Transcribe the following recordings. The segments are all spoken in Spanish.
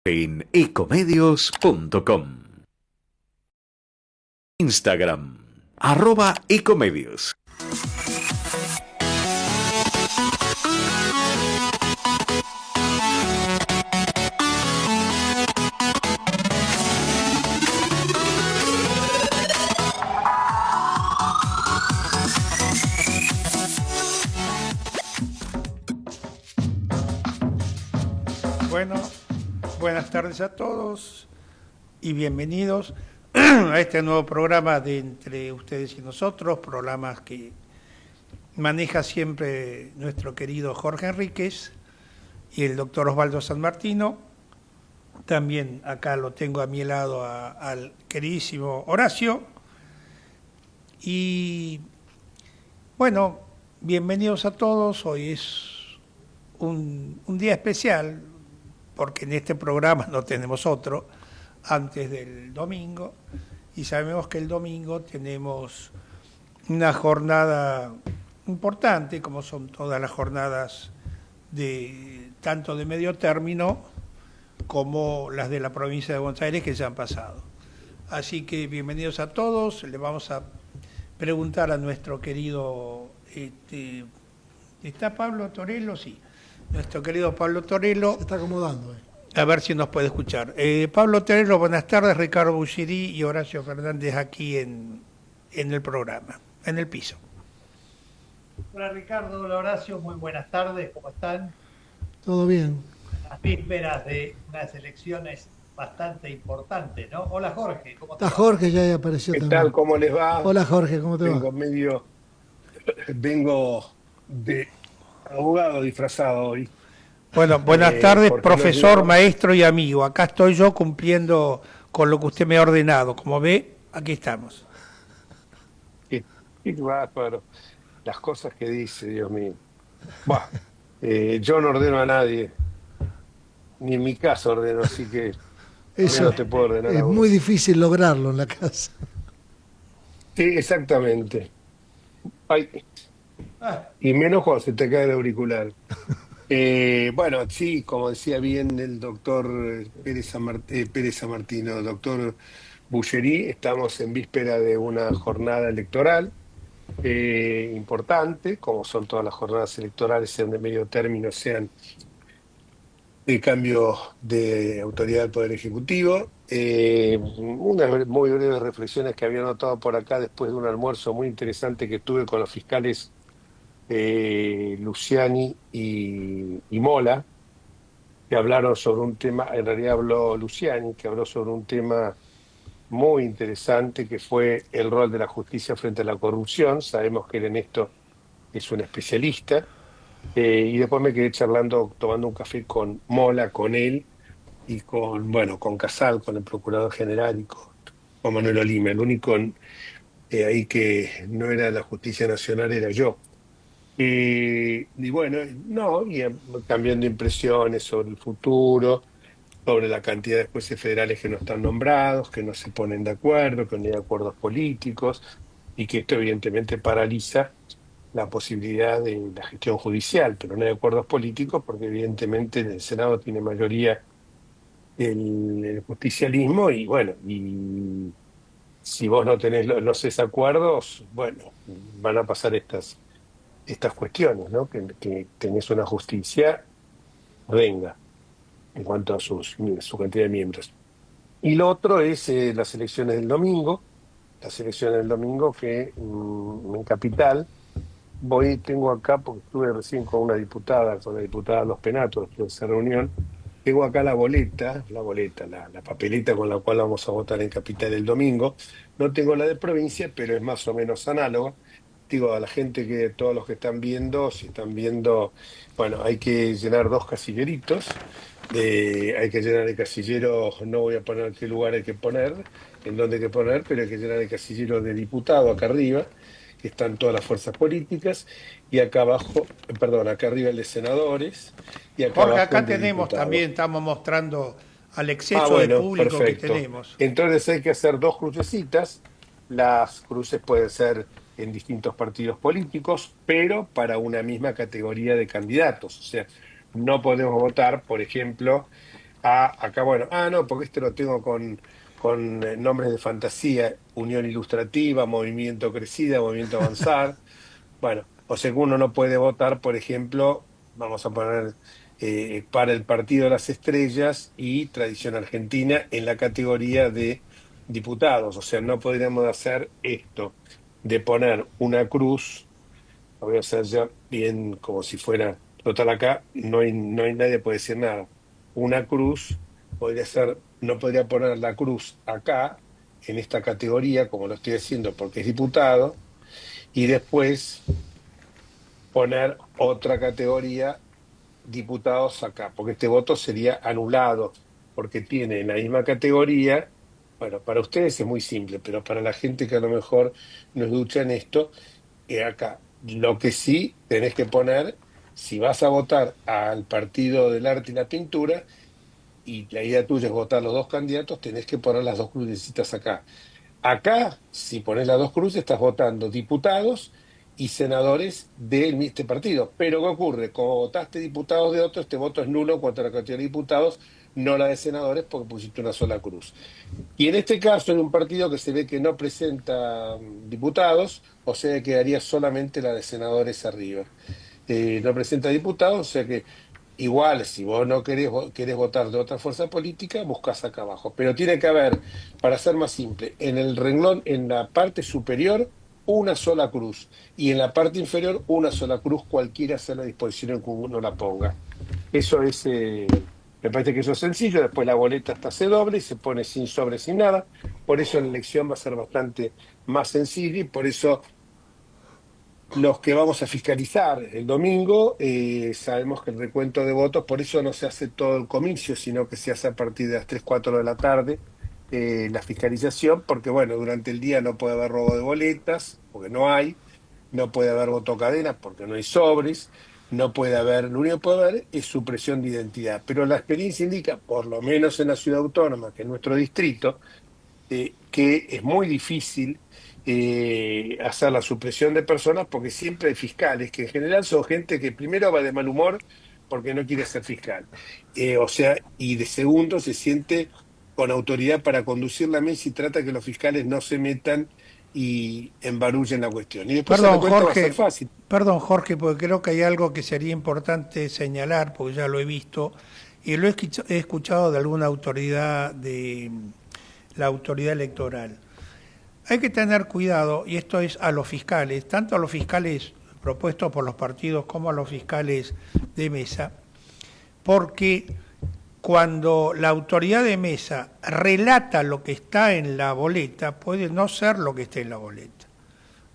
En ecomedios.com. Instagram, @ecomedios. Bueno, buenas tardes a todos y bienvenidos a este nuevo programa de Entre Ustedes y Nosotros, programas que maneja siempre nuestro querido Jorge Enríquez y el doctor Osvaldo San Martino. También acá lo tengo a mi lado al queridísimo Horacio. Y bueno, bienvenidos a todos. Hoy es un día especial, porque en este programa no tenemos otro antes del domingo, y sabemos que el domingo tenemos una jornada importante, como son todas las jornadas de tanto de medio término como las de la provincia de Buenos Aires que ya han pasado. Así que bienvenidos a todos. Le vamos a preguntar a nuestro querido ¿está Pablo Torello? Sí. Nuestro querido Pablo Torello. Se está acomodando. A ver si nos puede escuchar. Pablo Torello, buenas tardes. Ricardo Buccirí y Horacio Fernández aquí en el programa, en el piso. Hola Ricardo, hola Horacio, muy buenas tardes, ¿cómo están? Todo bien. Las vísperas de unas elecciones bastante importantes, ¿no? Hola Jorge, ¿cómo te Está va? Jorge, ya apareció ¿Qué también. tal? ¿Cómo les va? Hola Jorge, ¿cómo te va? Vengo de abogado disfrazado hoy. Bueno, buenas tardes, Porque profesor, no maestro y amigo. Acá estoy yo cumpliendo con lo que usted me ha ordenado. Como ve, aquí estamos. qué bárbaro. Las cosas que dice, Dios mío. Bah, yo no ordeno a nadie, ni en mi casa ordeno, así que Eso menos te puedo ordenar a es muy vos. difícil lograrlo en la casa. Sí, exactamente. Ay, Ah, y menos cuando se te cae el auricular. Bueno, sí, como decía bien el doctor Pérez San Martino, doctor Bullerí, estamos en víspera de una jornada electoral importante, como son todas las jornadas electorales, sean de medio término, sean de cambio de autoridad del Poder Ejecutivo. Unas muy breves reflexiones que había notado por acá después de un almuerzo muy interesante que tuve con los fiscales Luciani y Mola, que hablaron sobre un tema. En realidad habló Luciani, que habló sobre un tema muy interesante, que fue el rol de la justicia frente a la corrupción. Sabemos que él en esto es un especialista. Y después me quedé charlando, tomando un café con Mola, con él, y con Casal, con el Procurador General, y con Manuel Olima. El único ahí que no era la justicia nacional era yo. Y bueno, no, cambiando impresiones sobre el futuro, sobre la cantidad de jueces federales que no están nombrados, que no se ponen de acuerdo, que no hay acuerdos políticos, y que esto evidentemente paraliza la posibilidad de la gestión judicial, pero no hay acuerdos políticos porque evidentemente en el Senado tiene mayoría el justicialismo, y bueno, y si vos no tenés los desacuerdos, bueno, van a pasar estas cuestiones, ¿no? Que tenés una justicia renga en cuanto a su cantidad de miembros. Y lo otro es las elecciones del domingo, que en Capital, tengo acá, porque estuve recién con la diputada Los Penatos, después de esa reunión, tengo acá la papeleta con la cual vamos a votar en Capital el domingo. No tengo la de provincia, pero es más o menos análoga. Digo a la gente, que todos los que están viendo, si están viendo, bueno, hay que llenar dos casilleritos. Hay que llenar el casillero, no voy a poner qué lugar hay que poner, en dónde hay que poner, pero hay que llenar el casillero de diputado acá arriba, que están todas las fuerzas políticas, y acá abajo, perdón, acá arriba el de senadores, y acá Jorge, abajo acá el de tenemos también, diputados. estamos mostrando al Ah, exceso de bueno, público que perfecto. tenemos. Entonces hay que hacer dos crucecitas. Las cruces pueden ser en distintos partidos políticos, pero para una misma categoría de candidatos. O sea, no podemos votar, por ejemplo, Acá, bueno, no, porque este lo tengo con nombres de fantasía, Unión Ilustrativa, Movimiento Crecida, Movimiento Avanzar. Bueno, o sea que uno no puede votar, por ejemplo, vamos a poner para el Partido de las Estrellas y Tradición Argentina en la categoría de diputados. O sea, no podríamos hacer esto de poner una cruz, lo voy a hacer ya bien como si fuera total acá, no hay nadie puede decir nada. Una cruz podría ser, no podría poner la cruz acá, en esta categoría, como lo estoy haciendo porque es diputado, y después poner otra categoría, diputados acá, porque este voto sería anulado, porque tiene en la misma categoría, bueno, para ustedes es muy simple, pero para la gente que a lo mejor nos ducha en esto, acá, lo que sí tenés que poner, si vas a votar al Partido del Arte y la Pintura, y la idea tuya es votar los dos candidatos, tenés que poner las dos crucecitas acá. Acá, si pones las dos cruces, estás votando diputados y senadores de este partido. Pero ¿qué ocurre? Como votaste diputados de otro, este voto es nulo en cuanto a la cantidad de diputados, no la de senadores, porque pusiste una sola cruz. Y en este caso, en un partido que se ve que no presenta diputados, o sea, que quedaría solamente la de senadores arriba. No presenta diputados, o sea que igual, si vos no querés votar de otra fuerza política, buscas acá abajo. Pero tiene que haber, para ser más simple, en el renglón, en la parte superior, una sola cruz. Y en la parte inferior, una sola cruz, cualquiera sea la disposición en que uno la ponga. Eso es, me parece que eso es sencillo. Después la boleta hasta se doble y se pone sin sobre, sin nada. Por eso la elección va a ser bastante más sencilla y por eso los que vamos a fiscalizar el domingo, sabemos que el recuento de votos, por eso no se hace todo el comicio, sino que se hace a partir de las 3 4 de la tarde la fiscalización, porque bueno, durante el día no puede haber robo de boletas, porque no hay, no puede haber votocadenas, porque no hay sobres, no puede haber, lo único que puede haber es supresión de identidad. Pero la experiencia indica, por lo menos en la ciudad autónoma, que es nuestro distrito, que es muy difícil hacer la supresión de personas porque siempre hay fiscales, que en general son gente que primero va de mal humor porque no quiere ser fiscal. O sea, y de segundo se siente con autoridad para conducir la mesa y trata que los fiscales no se metan y embarullen la cuestión. Y después el Perdón, recuento va a ser Jorge, fácil. perdón, Jorge, porque creo que hay algo que sería importante señalar, porque ya lo he visto, y he escuchado de alguna autoridad de la autoridad electoral. Hay que tener cuidado, y esto es a los fiscales, tanto a los fiscales propuestos por los partidos como a los fiscales de mesa, porque cuando la autoridad de mesa relata lo que está en la boleta, puede no ser lo que esté en la boleta.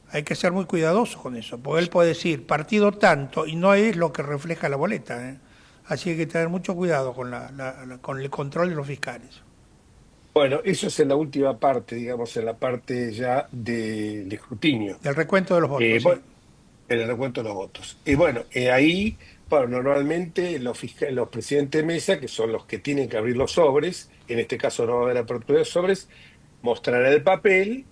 Hay que ser muy cuidadosos con eso, porque él puede decir partido tanto y no es lo que refleja la boleta, ¿eh? Así que hay que tener mucho cuidado con, con el control de los fiscales. Bueno, eso es en la última parte, digamos, en la parte ya del escrutinio. Del recuento de los votos, sí. Bueno, en el recuento de los votos. Y bueno, ahí, bueno, normalmente los presidentes de mesa, que son los que tienen que abrir los sobres, en este caso no va a haber apertura de sobres, mostrará el papel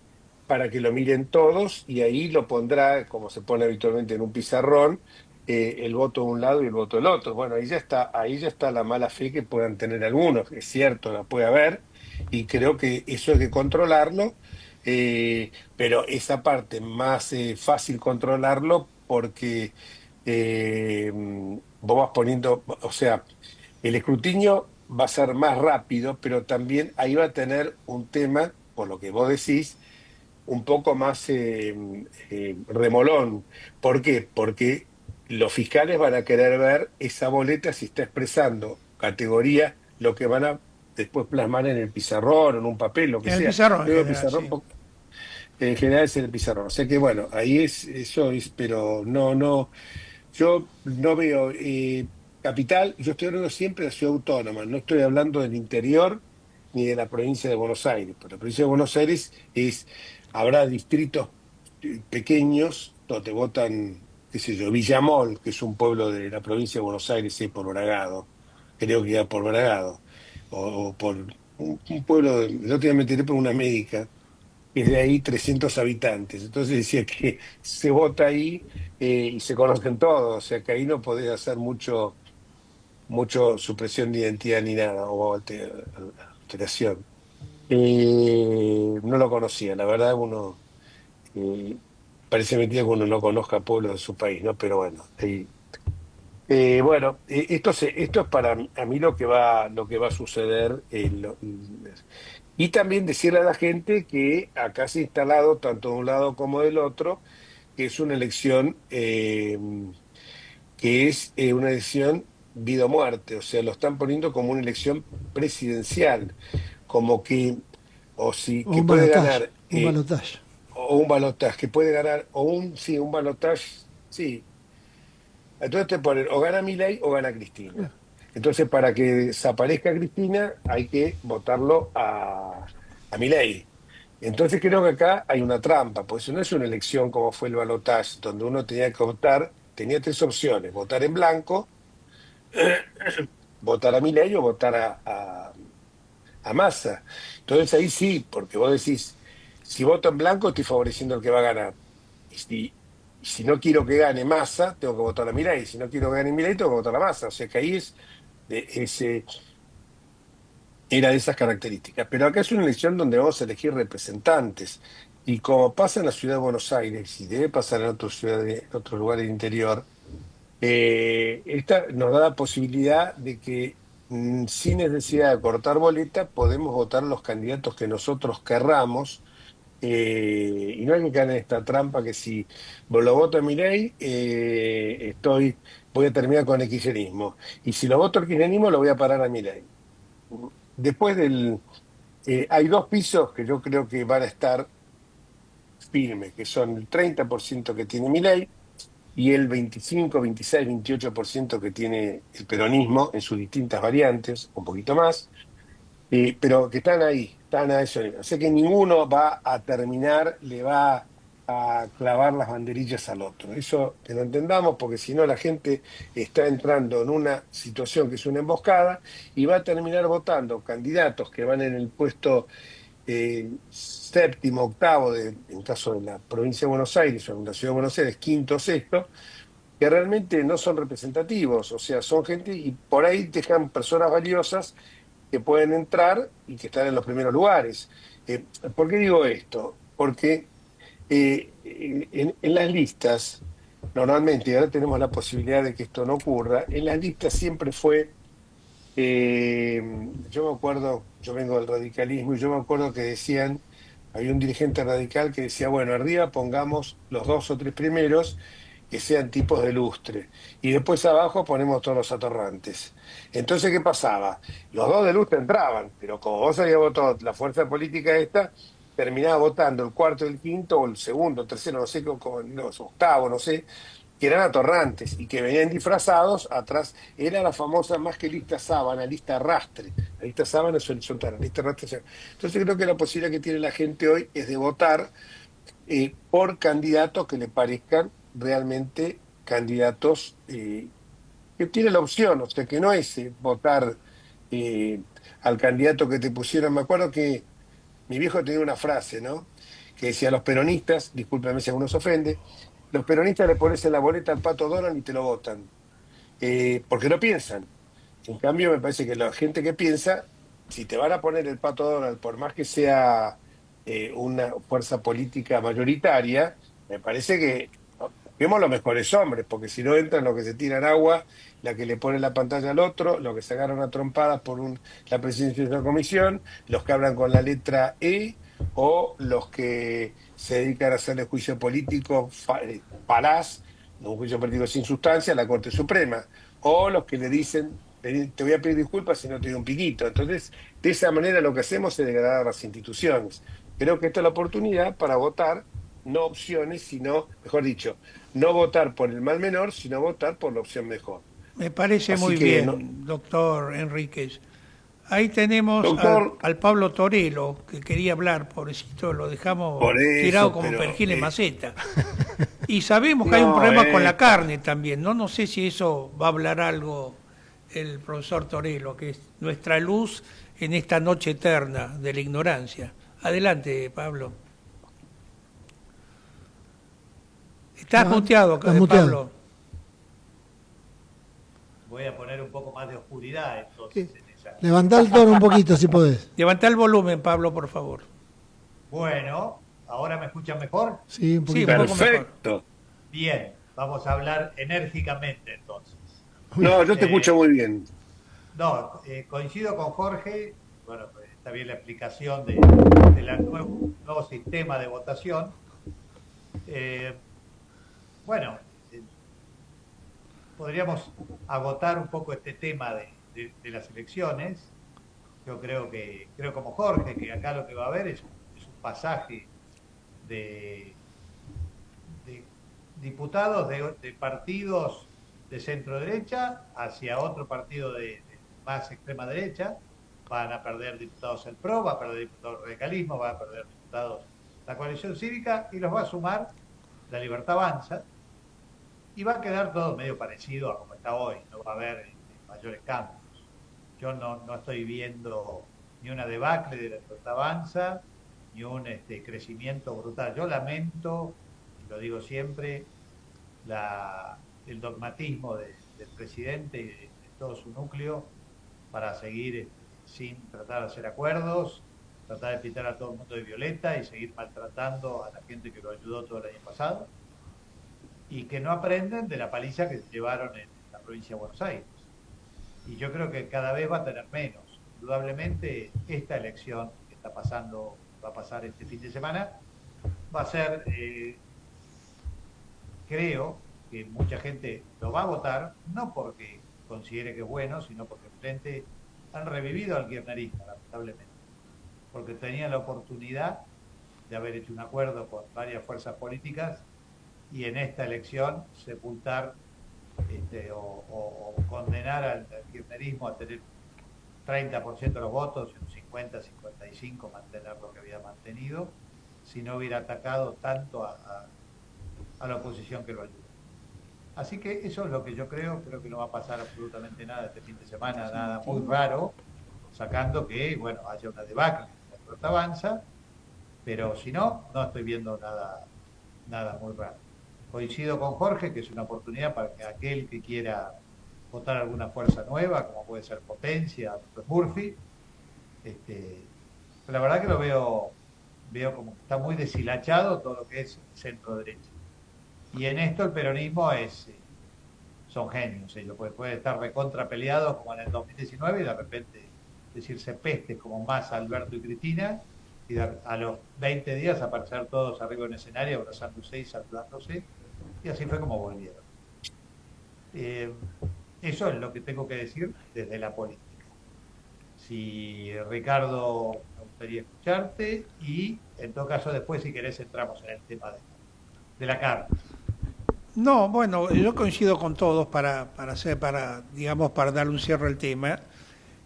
para que lo miren todos y ahí lo pondrá, como se pone habitualmente en un pizarrón, el voto de un lado y el voto del otro. Bueno, ahí ya está la mala fe que puedan tener algunos, que es cierto, la puede haber, y creo que eso hay que controlarlo, pero esa parte más fácil controlarlo porque vos vas poniendo, o sea, el escrutinio va a ser más rápido, pero también ahí va a tener un tema, por lo que vos decís, un poco más remolón. ¿Por qué? Porque los fiscales van a querer ver esa boleta si está expresando categoría, lo que van a después plasmar en el pizarrón o en un papel, lo que En el sea. pizarrón en Pero el general, pizarrón, sí. en general es en el pizarrón. O sea que bueno, ahí eso es, pero no, yo no veo capital, yo estoy hablando siempre de la ciudad autónoma, no estoy hablando del interior ni de la provincia de Buenos Aires, porque la provincia de Buenos Aires habrá distritos pequeños donde votan, qué sé yo, Villamol, que es un pueblo de la provincia de Buenos Aires, por Bragado, creo que ya por Bragado, o por un pueblo, yo te me enteré por una médica, que es de ahí 300 habitantes. Entonces decía que se vota ahí y se conocen todos, o sea que ahí no podés hacer mucho supresión de identidad ni nada, o alteración. No lo conocía, la verdad, uno eh, parece mentira que uno no conozca pueblos de su país, ¿no? Pero bueno, bueno, esto es para a mí lo que va a suceder. Y también decirle a la gente que acá se ha instalado, tanto de un lado como del otro, que es una elección una elección vida o muerte, o sea, lo están poniendo como una elección presidencial, como que, o si, O que un puede balotaje, ganar, un balotaje. o un balotaje, que puede ganar, sí, un balotaje, sí. Entonces te ponen, o gana Milei o gana Cristina. Entonces, para que desaparezca Cristina, hay que votarlo a Milei. Entonces creo que acá hay una trampa, porque eso no es una elección como fue el balotaje, donde uno tenía que votar, tenía tres opciones: votar en blanco, votar a Milei o votar a Massa. Entonces ahí sí, porque vos decís, si voto en blanco estoy favoreciendo al que va a ganar. Y si no quiero que gane Massa, tengo que votar a Milei. Si no quiero que gane Milei, tengo que votar a Massa. O sea que ahí era de esas características. Pero acá es una elección donde vamos a elegir representantes. Y como pasa en la ciudad de Buenos Aires y debe pasar en otras ciudades, en otros lugares del interior, esta nos da la posibilidad de que sin necesidad de cortar boleta podemos votar los candidatos que nosotros querramos, y no hay que caer en esta trampa que si lo voto a Milei, voy a terminar con el kirchnerismo, y si lo voto al kirchnerismo lo voy a parar a Milei. Después hay dos pisos que yo creo que van a estar firmes, que son el 30% que tiene Milei y el 25, 26, 28% que tiene el peronismo en sus distintas variantes, un poquito más, pero que están ahí, están a eso nivel. O sea que ninguno va a terminar, le va a clavar las banderillas al otro. Eso que lo entendamos, porque si no la gente está entrando en una situación que es una emboscada y va a terminar votando candidatos que van en el puesto séptimo, octavo, en caso de la provincia de Buenos Aires o en la ciudad de Buenos Aires, quinto, sexto, que realmente no son representativos, o sea, son gente y por ahí dejan personas valiosas que pueden entrar y que están en los primeros lugares. ¿Por qué digo esto? Porque en las listas, normalmente, y ahora tenemos la posibilidad de que esto no ocurra, en las listas siempre fue, eh, yo me acuerdo, yo vengo del radicalismo y yo me acuerdo que decían, había un dirigente radical que decía, bueno, arriba pongamos los dos o tres primeros que sean tipos de lustre. Y después abajo ponemos todos los atorrantes. Entonces, ¿qué pasaba? Los dos de lustre entraban, pero como vos habías votado la fuerza política esta, terminaba votando el cuarto, el quinto, o el segundo, el tercero, no sé, no, octavo, no sé, que eran atorrantes y que venían disfrazados atrás. Era la famosa, más que lista sábana, lista arrastre. La lista sábana suele soltar, la lista arrastre. Entonces creo que la posibilidad que tiene la gente hoy es de votar por candidatos que le parezcan realmente candidatos que tienen la opción, o sea, que no es votar eh, al candidato que te pusieron. Me acuerdo que mi viejo tenía una frase, ¿no? Que decía: los peronistas, discúlpame si alguno se ofende, los peronistas le pones en la boleta al Pato Donald y te lo votan, porque no piensan. En cambio, me parece que la gente que piensa, si te van a poner el Pato Donald, por más que sea una fuerza política mayoritaria, me parece que vemos los mejores hombres, porque si no entran los que se tiran agua, la que le pone la pantalla al otro, los que se agarran a trompadas por la presidencia de una comisión, los que hablan con la letra E, o los que se dedican a hacerle juicio político falaz, un juicio político sin sustancia, a la Corte Suprema, o los que le dicen: te voy a pedir disculpas si no te doy un piquito. Entonces, de esa manera lo que hacemos es degradar las instituciones. Creo que esta es la oportunidad para votar, no opciones, sino, mejor dicho, no votar por el mal menor, sino votar por la opción mejor. Me parece Así muy que, no, bien, doctor Enríquez. Ahí tenemos doctor, al Pablo Torello, que quería hablar, pobrecito, lo dejamos por tirado eso, como pero perejil en maceta. Y sabemos que hay un no, problema con la carne también, ¿no? No sé si eso va a hablar algo el profesor Torello, que es nuestra luz en esta noche eterna de la ignorancia. Adelante, Pablo. Estás muteado, estás muteado. Pablo. voy a poner un poco más de oscuridad entonces en esa. Levantá el tono un poquito si podés. Levantá el volumen, Pablo, por favor. Bueno, ¿ahora me escuchan mejor? Sí, un Sí, poquito. un poco mejor. Perfecto. Bien, vamos a hablar enérgicamente entonces. No, yo te escucho muy bien. No, coincido con Jorge, bueno, pues, está bien la explicación del nuevo sistema de votación. Bueno, podríamos agotar un poco este tema de las elecciones. Yo creo como Jorge, que acá lo que va a haber es un pasaje de diputados de partidos de centro derecha hacia otro partido de más extrema derecha. Van a perder diputados el PRO, va a perder diputados el radicalismo, va a perder diputados la coalición cívica y los va a sumar la Libertad Avanza y va a quedar todo medio parecido a como está hoy, no va a haber mayores cambios. Yo no estoy viendo ni una debacle de la Libertad Avanza ni un crecimiento brutal. Yo lamento, y lo digo siempre, el dogmatismo del presidente y de todo su núcleo para seguir sin tratar de hacer acuerdos, tratar de pintar a todo el mundo de violeta y seguir maltratando a la gente que lo ayudó todo el año pasado y que no aprenden de la paliza que llevaron en la provincia de Buenos Aires. Y yo creo que cada vez va a tener menos. Indudablemente esta elección que está pasando, va a pasar este fin de semana, va a ser, creo que mucha gente lo va a votar, no porque considere que es bueno, sino porque frente han revivido al kirchnerismo, lamentablemente, porque tenían la oportunidad de haber hecho un acuerdo con varias fuerzas políticas y en esta elección sepultar o condenar al kirchnerismo a tener 30% de los votos y un 50-55 mantener lo que había mantenido, si no hubiera atacado tanto a la oposición que lo ayudó. Así que eso es lo que yo creo que no va a pasar absolutamente nada este fin de semana, nada muy raro, sacando que, bueno, haya una debacle, la Libertad Avanza, pero si no, no estoy viendo nada muy raro. Coincido con Jorge que es una oportunidad para que aquel que quiera votar alguna fuerza nueva, como puede ser Potencia, Murphy, la verdad que lo veo como que está muy deshilachado todo lo que es centro derecha. Y en esto el peronismo son genios, ellos pueden estar recontra peleados como en el 2019 y de repente decirse pestes como Massa, Alberto y Cristina y a los 20 días aparecer todos arriba en un escenario abrazándose y saludándose y así fue como volvieron. Eso es lo que tengo que decir desde la política. Si Ricardo, me gustaría escucharte y en todo caso después si querés entramos en el tema de la carta. No, bueno, yo coincido con todos para darle un cierre al tema.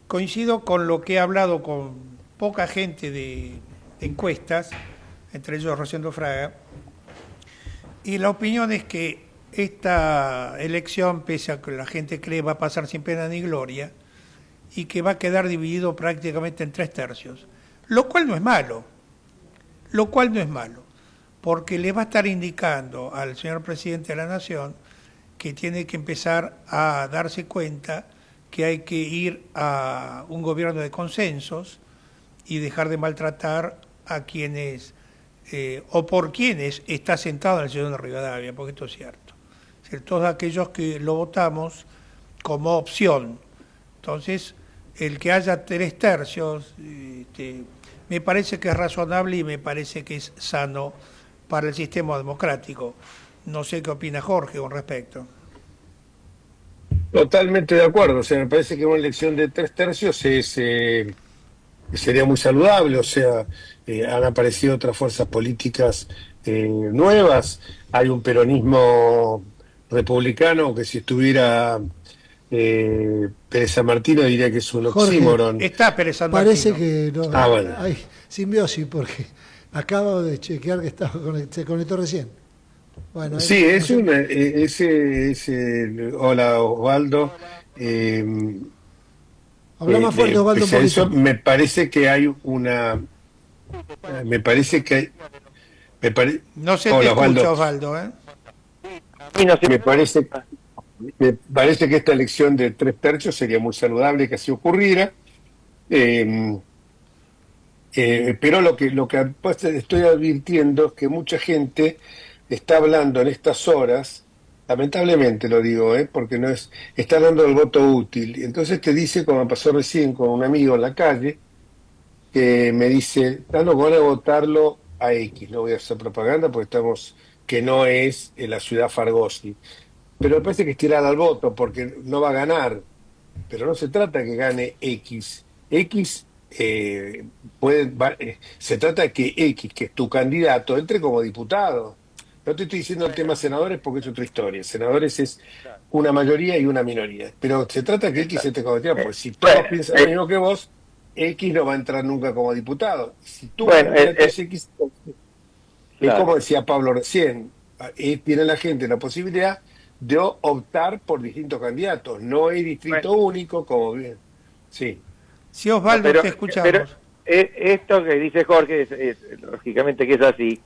Coincido con lo que he hablado con poca gente de encuestas, entre ellos Rosendo Fraga, y la opinión es que esta elección, pese a que la gente cree va a pasar sin pena ni gloria, y que va a quedar dividido prácticamente en 3/3, lo cual no es malo, porque le va a estar indicando al señor presidente de la Nación que tiene que empezar a darse cuenta que hay que ir a un gobierno de consensos y dejar de maltratar a quienes, o por quienes está sentado en el sillón de Rivadavia, porque esto es cierto. Es decir, todos aquellos que lo votamos como opción. Entonces, el que haya 3/3, me parece que es razonable y me parece que es sano para el sistema democrático. No sé qué opina Jorge con respecto. Totalmente de acuerdo, o sea, me parece que una elección de 3/3 sería muy saludable, o sea, han aparecido otras fuerzas políticas nuevas, hay un peronismo republicano que si estuviera Pérez San Martino diría que es un Jorge, oxímoron. Está Pérez San Parece Martino. que no, Bueno. hay simbiosis porque acabo de chequear que se conectó recién. Bueno, Sí, hola Osvaldo. habla más fuerte, Osvaldo, un Pese a eso, poquito. me parece que hay una. Me parece que. No se Hola, te escucha, Osvaldo. Osvaldo, ¿eh? Me parece. Me parece que esta elección de 3/3 sería muy saludable que así ocurriera. Eh, pero lo que pues, estoy advirtiendo es que mucha gente está hablando en estas horas, lamentablemente lo digo, porque no es, está dando el voto útil. Entonces te dice, como me pasó recién con un amigo en la calle, que me dice, no, van a votarlo a X, no voy a hacer propaganda porque estamos, que no es en la ciudad Fargosi. Pero me parece que es tirada al voto porque no va a ganar, pero no se trata que gane X. X se trata de que X, que es tu candidato, entre como diputado. No te estoy diciendo el tema senadores porque es otra historia. Senadores es una mayoría y una minoría. Pero se trata de que X entre como diputado, porque si todos Bueno, piensan lo mismo que vos, X no va a entrar nunca como diputado. Si tu bueno, candidato es X, es claro. como decía Pablo recién, tiene la gente la posibilidad de optar por distintos candidatos. No hay distrito Bueno, único, como bien. Sí. Sí, no, Osvaldo, te pero escuchamos. esto que dice Jorge es lógicamente que es así,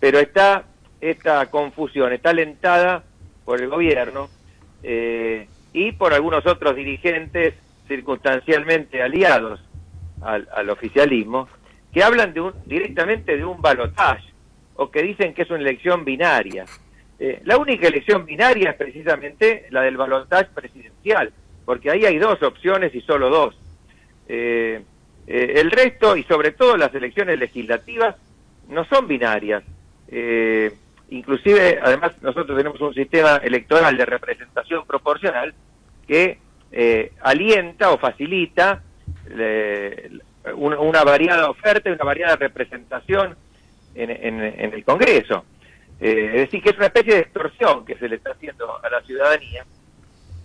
pero esta confusión está alentada por el gobierno y por algunos otros dirigentes circunstancialmente aliados al oficialismo que hablan directamente de un balotaje o que dicen que es una elección binaria. La única elección binaria es precisamente la del balotaje presidencial, porque ahí hay dos opciones y solo dos. El resto, y sobre todo las elecciones legislativas, no son binarias. Inclusive, además, nosotros tenemos un sistema electoral de representación proporcional que alienta o facilita una variada oferta y una variada representación en el Congreso. Es decir, que es una especie de extorsión que se le está haciendo a la ciudadanía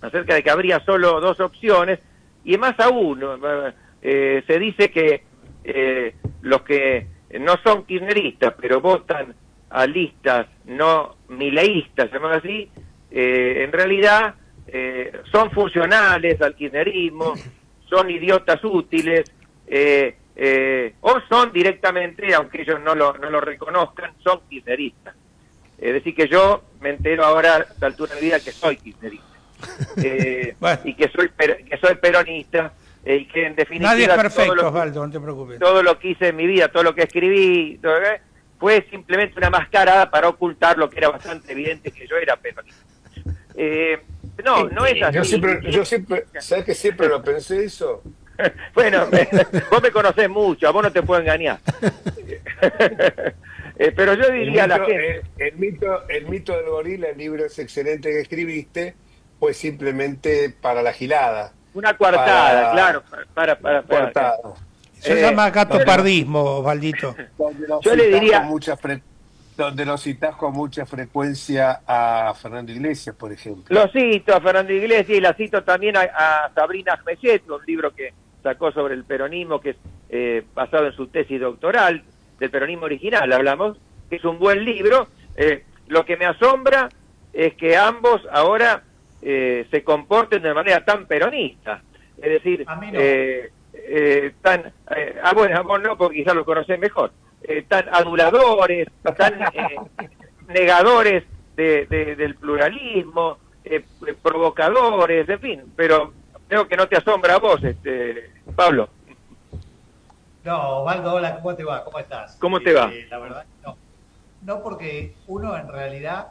acerca de que habría solo dos opciones, y más aún, se dice que los que no son kirchneristas, pero votan a listas no mileístas, llamado así, en realidad son funcionales al kirchnerismo, son idiotas útiles, o son directamente, aunque ellos no lo reconozcan, son kirchneristas. Es decir, que yo me entero ahora a esta altura de mi vida que soy kirchnerista. Bueno. Y que soy peronista, y que en definitiva Nadie es perfecto, todo Osvaldo, no te preocupes. todo lo que hice en mi vida, todo lo que escribí, fue simplemente una mascarada para ocultar lo que era bastante evidente, que yo era peronista. No es así. Yo siempre, ¿sabes que siempre lo pensé eso? Bueno, vos me conocés mucho, a vos no te puedo engañar. Pero yo diría a la gente... El mito del gorila, el libro es excelente que escribiste, fue simplemente para la gilada. Una coartada, claro, para Coartada. Se llama gatopardismo, Osvaldito. Yo le diría... Donde lo citás con mucha frecuencia a Fernando Iglesias, por ejemplo. Lo cito a Fernando Iglesias y la cito también a Sabrina Ahmeyet, un libro que sacó sobre el peronismo, que es basado en su tesis doctoral, del peronismo original, hablamos, que es un buen libro. Lo que me asombra es que ambos ahora se comporten de manera tan peronista. Es decir, A mí no. bueno, a vos no, porque quizás lo conocés mejor. Tan aduladores, tan negadores del pluralismo, provocadores, en fin, pero creo que no te asombra a vos, Pablo. No, Osvaldo, hola, ¿cómo te va? ¿Cómo estás? ¿Cómo te va? La verdad, no. No, porque uno en realidad,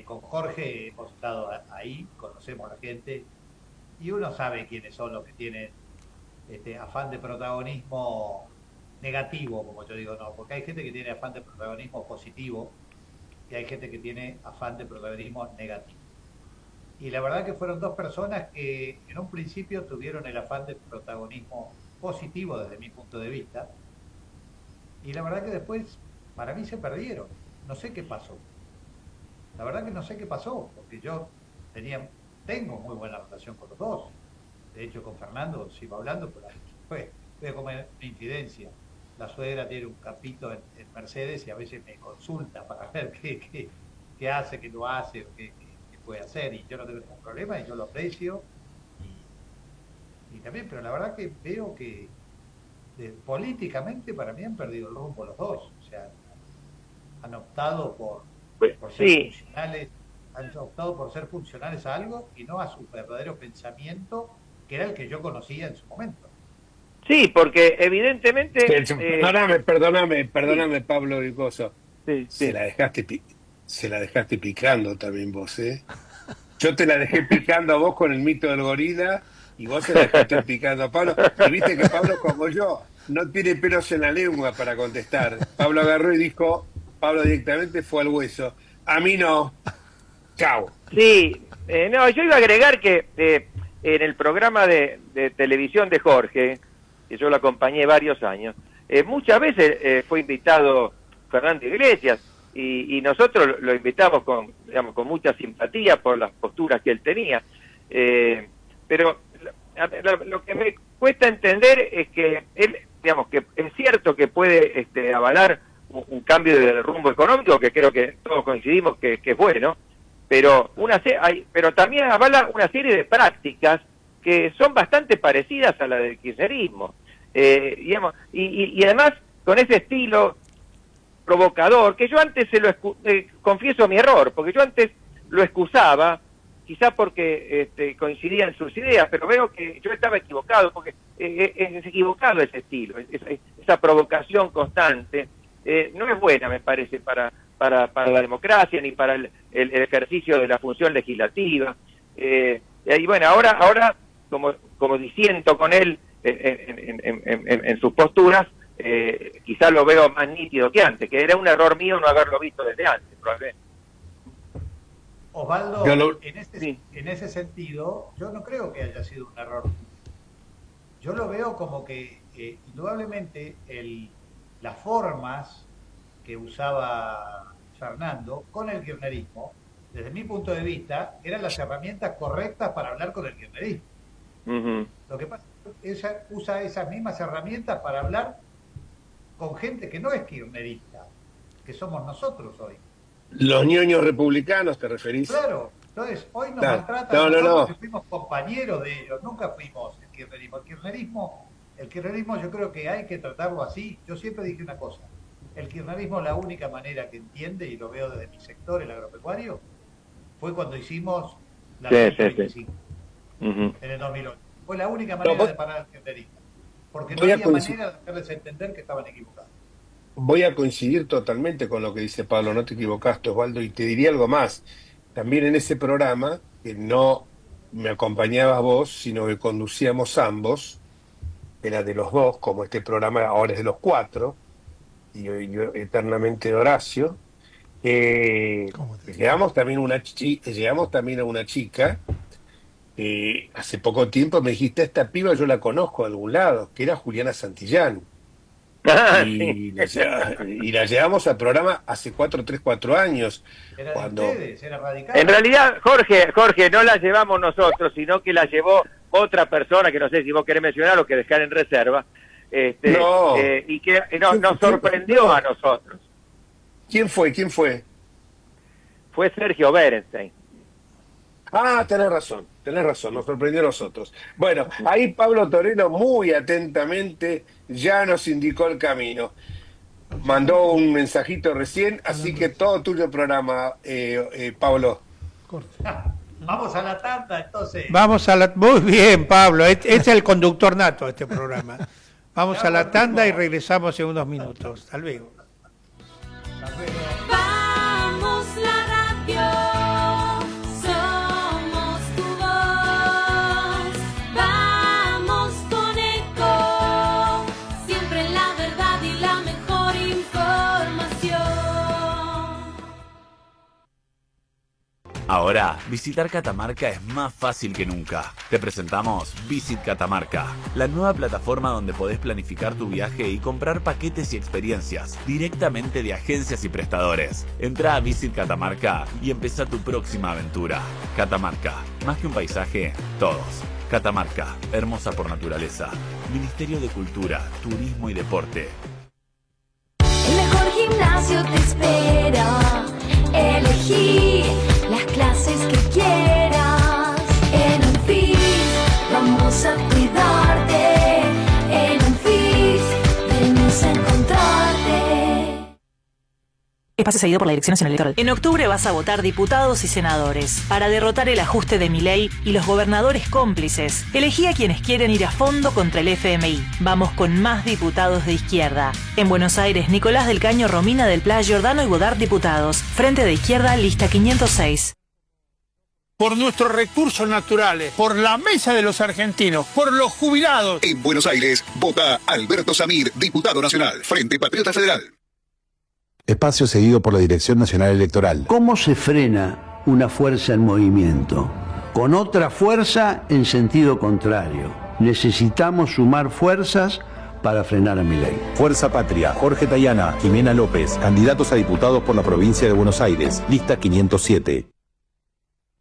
con Jorge hemos estado ahí, conocemos a la gente, y uno sabe quiénes son los que tienen afán de protagonismo negativo, como yo digo, no, porque hay gente que tiene afán de protagonismo positivo y hay gente que tiene afán de protagonismo negativo. Y la verdad que fueron dos personas que en un principio tuvieron el afán de protagonismo positivo desde mi punto de vista, y la verdad que después para mí se perdieron. No sé qué pasó. La verdad que no sé qué pasó, porque yo tengo muy buena relación con los dos. De hecho, con Fernando sigo hablando, pero fue como una infidencia. La suegra tiene un campito en Mercedes y a veces me consulta para ver qué hace, qué no hace, o qué puede hacer, y yo no tengo ningún problema y yo lo aprecio. Y también, pero la verdad que veo que políticamente para mí han perdido el rumbo los dos. O sea, han optado por ser Sí, funcionales han optado por ser funcionales a algo y no a su verdadero pensamiento, que era el que yo conocía en su momento. Sí, porque evidentemente... Perdóname, Pablo Ricoso. Sí, Se la dejaste picando también vos, ¿eh? Yo te la dejé picando a vos con el mito del gorila y vos se la dejaste picando a Pablo. Y viste que Pablo, como yo, no tiene pelos en la lengua para contestar. Pablo agarró y dijo, Pablo directamente fue al hueso. A mí no. Chao. Sí, no, yo iba a agregar que en el programa de televisión de Jorge, que yo lo acompañé varios años, muchas veces fue invitado Fernando Iglesias y nosotros lo invitamos con mucha simpatía por las posturas que él tenía. Pero lo que me cuesta entender es que él, que es cierto que puede avalar un cambio del rumbo económico, que creo que todos coincidimos que es bueno, pero pero también avala una serie de prácticas que son bastante parecidas a la del kirchnerismo. Y además con ese estilo provocador, que yo antes confieso mi error, porque yo antes lo excusaba, quizá porque coincidían sus ideas, pero veo que yo estaba equivocado, porque es equivocado ese estilo, esa provocación constante, no es buena, me parece, para la democracia, ni para el ejercicio de la función legislativa. Y bueno, ahora como disiento con él en sus posturas, quizá lo veo más nítido que antes, que era un error mío no haberlo visto desde antes, probablemente. Osvaldo, Sí. en ese sentido, yo no creo que haya sido un error. Yo lo veo como que, indudablemente, las formas que usaba Fernando con el kirchnerismo, desde mi punto de vista, eran las herramientas correctas para hablar con el kirchnerismo. Uh-huh. Lo que pasa es que usa esas mismas herramientas para hablar con gente que no es kirchnerista, que somos nosotros hoy. ¿Los ñoños republicanos te referís? Claro, entonces hoy nos Claro. maltratan a nosotros que fuimos compañeros de ellos, nunca fuimos el kirchnerismo. El kirchnerismo yo creo que hay que tratarlo así. Yo siempre dije una cosa, el kirchnerismo la única manera que entiende, y lo veo desde mi sector, el agropecuario, fue cuando hicimos la ley 25, Uh-huh. en el 2008. Fue la única manera de parar al kirchnerismo, porque no había manera de hacerles entender que estaban equivocados. Voy a coincidir totalmente con lo que dice Pablo, no te equivocaste, Osvaldo, y te diría algo más. También en ese programa, que no me acompañabas vos, sino que conducíamos ambos, era de los dos, como este programa ahora es de los cuatro, y yo eternamente de Horacio, llegamos también a una chica, hace poco tiempo me dijiste, esta piba yo la conozco de algún lado, que era Juliana Santillán. Y la llevamos al programa hace 4 años. Era cuando... de ustedes, era radical. En realidad, Jorge, no la llevamos nosotros, sino que la llevó otra persona, que no sé si vos querés mencionar o que dejar en reserva, No. Y que nos sorprendió a nosotros. ¿Quién fue? Fue Sergio Berenstein. Ah, tenés razón, nos sorprendió a nosotros. Bueno, ahí Pablo Toreno muy atentamente ya nos indicó el camino. Mandó un mensajito recién, así que todo tuyo programa, Pablo. Corte. Vamos a la tanda, entonces. Muy bien, Pablo. Es el conductor nato de este programa. Vamos a la tanda y regresamos en unos minutos. Hasta luego. Hasta luego. Vamos la radio, somos tu voz. Vamos con Eco, siempre la verdad y la mejor información. Ahora, visitar Catamarca es más fácil que nunca. Te presentamos Visit Catamarca, la nueva plataforma donde podés planificar tu viaje y comprar paquetes y experiencias directamente de agencias y prestadores. Entra a Visit Catamarca y empezá tu próxima aventura. Catamarca, más que un paisaje, todos. Catamarca, hermosa por naturaleza. Ministerio de Cultura, Turismo y Deporte. El mejor gimnasio te espera. Elegí las clases que quieras. En Unfit vamos a cuidarte. En Unfit venimos a encontrarte. Espacio seguido por la Dirección Nacional Electoral. En octubre vas a votar diputados y senadores para derrotar el ajuste de Milei y los gobernadores cómplices. Elegí a quienes quieren ir a fondo contra el FMI. Vamos con más diputados de izquierda. En Buenos Aires, Nicolás del Caño, Romina del Pla, Giordano y Godard diputados. Frente de Izquierda, lista 506. Por nuestros recursos naturales, por la mesa de los argentinos, por los jubilados. En Buenos Aires, vota Alberto Samir, diputado nacional, Frente Patriota Federal. Espacio seguido por la Dirección Nacional Electoral. ¿Cómo se frena una fuerza en movimiento? Con otra fuerza en sentido contrario. Necesitamos sumar fuerzas para frenar a Milei. Fuerza Patria, Jorge Tayana, Jimena López, candidatos a diputados por la provincia de Buenos Aires, lista 507.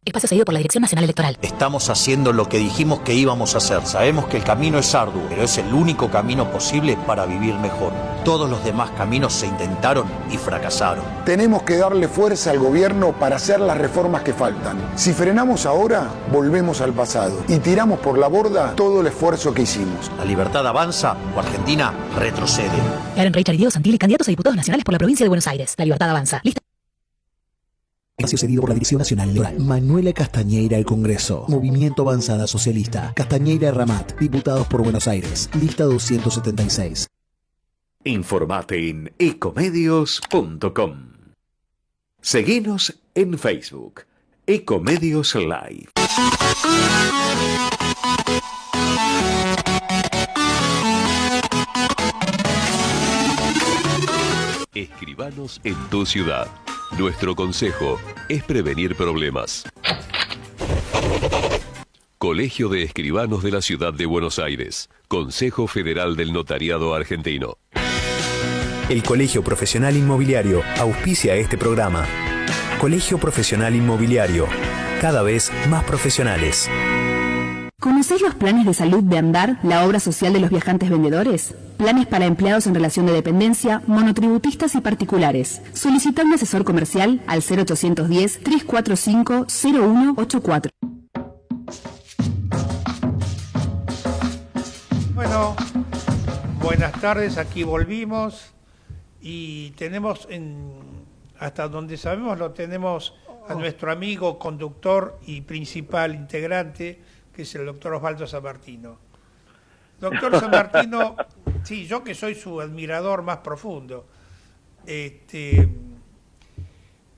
Espacio seguido por la Dirección Nacional Electoral. Estamos haciendo lo que dijimos que íbamos a hacer. Sabemos que el camino es arduo, pero es el único camino posible para vivir mejor. Todos los demás caminos se intentaron y fracasaron. Tenemos que darle fuerza al gobierno para hacer las reformas que faltan. Si frenamos ahora, volvemos al pasado y tiramos por la borda todo el esfuerzo que hicimos. La libertad avanza o Argentina retrocede. Karen Reichard y Diego Santilli, candidatos a diputados nacionales por la provincia de Buenos Aires. La libertad avanza. Lista. Espacio cedido por la Dirección Nacional Electoral. Manuela Castañeira al Congreso. Movimiento Avanzada Socialista. Castañeira Ramat. Diputados por Buenos Aires. Lista 276. Informate en ecomedios.com. Seguinos en Facebook. Ecomedios Live. Escribanos en tu ciudad. Nuestro consejo es prevenir problemas. Colegio de Escribanos de la Ciudad de Buenos Aires. Consejo Federal del Notariado Argentino. El Colegio Profesional Inmobiliario auspicia este programa. Colegio Profesional Inmobiliario, cada vez más profesionales. ¿Conocéis los planes de salud de Andar, la obra social de los viajantes vendedores? Planes para empleados en relación de dependencia, monotributistas y particulares. Solicita un asesor comercial al 0810-345-0184. Bueno, buenas tardes, aquí volvimos y tenemos, hasta donde sabemos, lo tenemos a nuestro amigo, conductor y principal integrante, que es el doctor Osvaldo Sammartino. Doctor Sammartino, sí, yo que soy su admirador más profundo,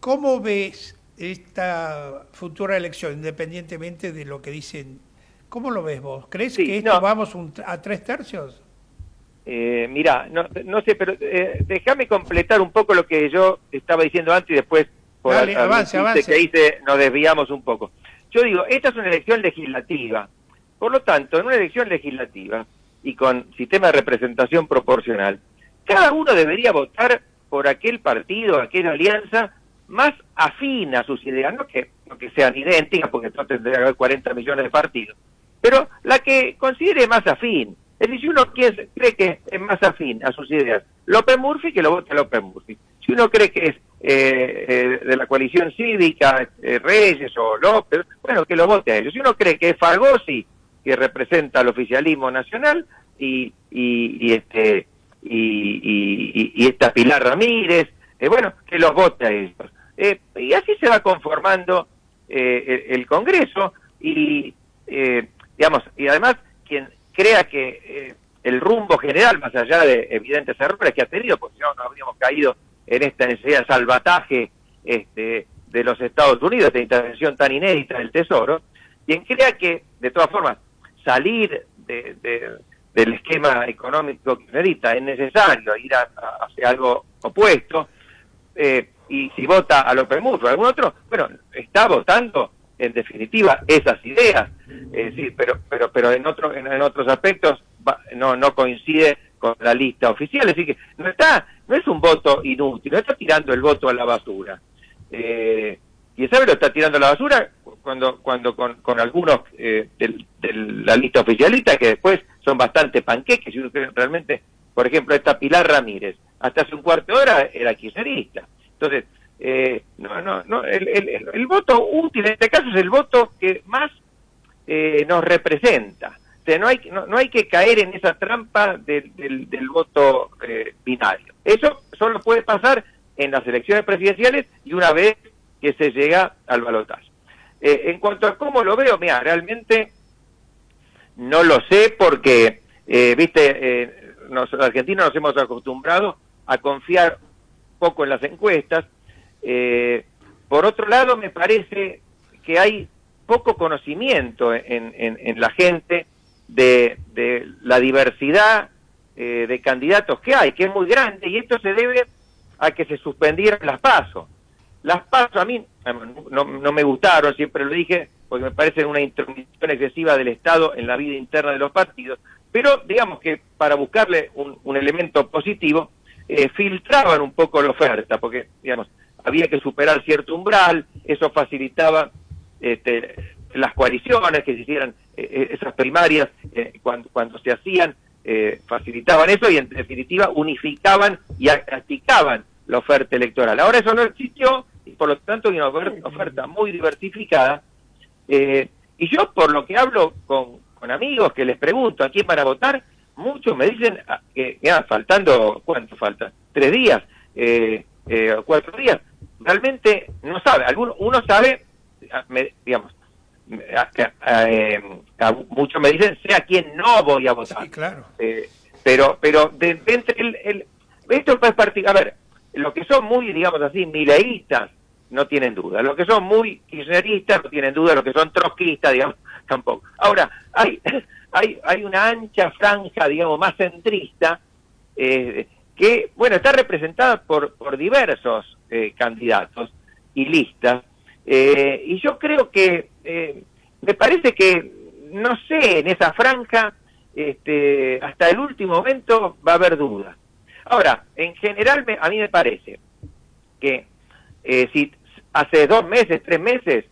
¿cómo ves esta futura elección, independientemente de lo que dicen? ¿Cómo lo ves vos? ¿Crees que vamos a 3/3? Mirá, no sé, pero déjame completar un poco lo que yo estaba diciendo antes y después, por avance. Que hice, nos desviamos un poco. Yo digo, esta es una elección legislativa. Por lo tanto, en una elección legislativa y con sistema de representación proporcional, cada uno debería votar por aquel partido, aquella alianza más afín a sus ideas, no que sean idénticas, porque entonces tendría que haber 40 millones de partidos, pero la que considere más afín. Es decir, si uno cree que es más afín a sus ideas López Murphy, que lo vote a López Murphy. Si uno cree que es de la coalición cívica, Reyes o López, bueno, que lo vote a ellos. Si uno cree que es Fargosi, que representa al oficialismo nacional, y esta Pilar Ramírez, bueno, que los vote a ellos. Y así se va conformando el Congreso, y además quien crea que el rumbo general, más allá de evidentes errores que ha tenido, porque si no, no habríamos caído en esta necesidad de salvataje de los Estados Unidos, esta intervención tan inédita del Tesoro, quien crea que, de todas formas, salir del esquema económico kirchnerista es necesario, ir hacia algo opuesto, y si vota a López Murphy o algún otro, bueno, está votando en definitiva esas ideas, sí, pero en otros aspectos no coincide con la lista oficial, así que no es un voto inútil, no está tirando el voto a la basura. Y sabe, lo está tirando a la basura cuando con algunos de la lista oficialista, que después son bastante panqueques, y uno cree realmente, por ejemplo, esta Pilar Ramírez, hasta hace un cuarto de hora era kirchnerista. Entonces, el voto útil en este caso es el voto que más nos representa. O sea, no hay que caer en esa trampa del voto binario. Eso solo puede pasar en las elecciones presidenciales y una vez que se llega al balotaje. En cuanto a cómo lo veo, mira, realmente no lo sé porque, los argentinos nos hemos acostumbrado a confiar poco en las encuestas. Por otro lado, me parece que hay poco conocimiento en la gente de la diversidad de candidatos que hay, que es muy grande, y esto se debe a que se suspendieron las PASO. Las PASO a mí no me gustaron, siempre lo dije, porque me parecen una intromisión excesiva del Estado en la vida interna de los partidos, pero digamos que para buscarle un elemento positivo, filtraban un poco la oferta, porque digamos había que superar cierto umbral, eso facilitaba las coaliciones, que se hicieran esas primarias cuando se hacían, facilitaban eso y en definitiva unificaban y achicaban la oferta electoral. Ahora eso no existió y por lo tanto hay una oferta muy diversificada, y yo por lo que hablo con amigos que les pregunto a quién van a votar, muchos me dicen que faltando, ¿cuánto falta? 3 días, 4 días, realmente no sabe. Uno sabe, digamos, muchos me dicen sé a quién no voy a votar. Sí, claro. Pero esto es particular. A ver, los que son muy, digamos así, mileístas no tienen duda, los que son muy kirchneristas no tienen duda, los que son trotskistas, digamos, tampoco. Ahora, hay una ancha franja, digamos, más centrista, que, bueno, está representada por diversos candidatos y listas, y yo creo que me parece que, no sé, en esa franja, hasta el último momento va a haber dudas. Ahora, en general, a mí me parece que si hace 2 meses, 3 meses,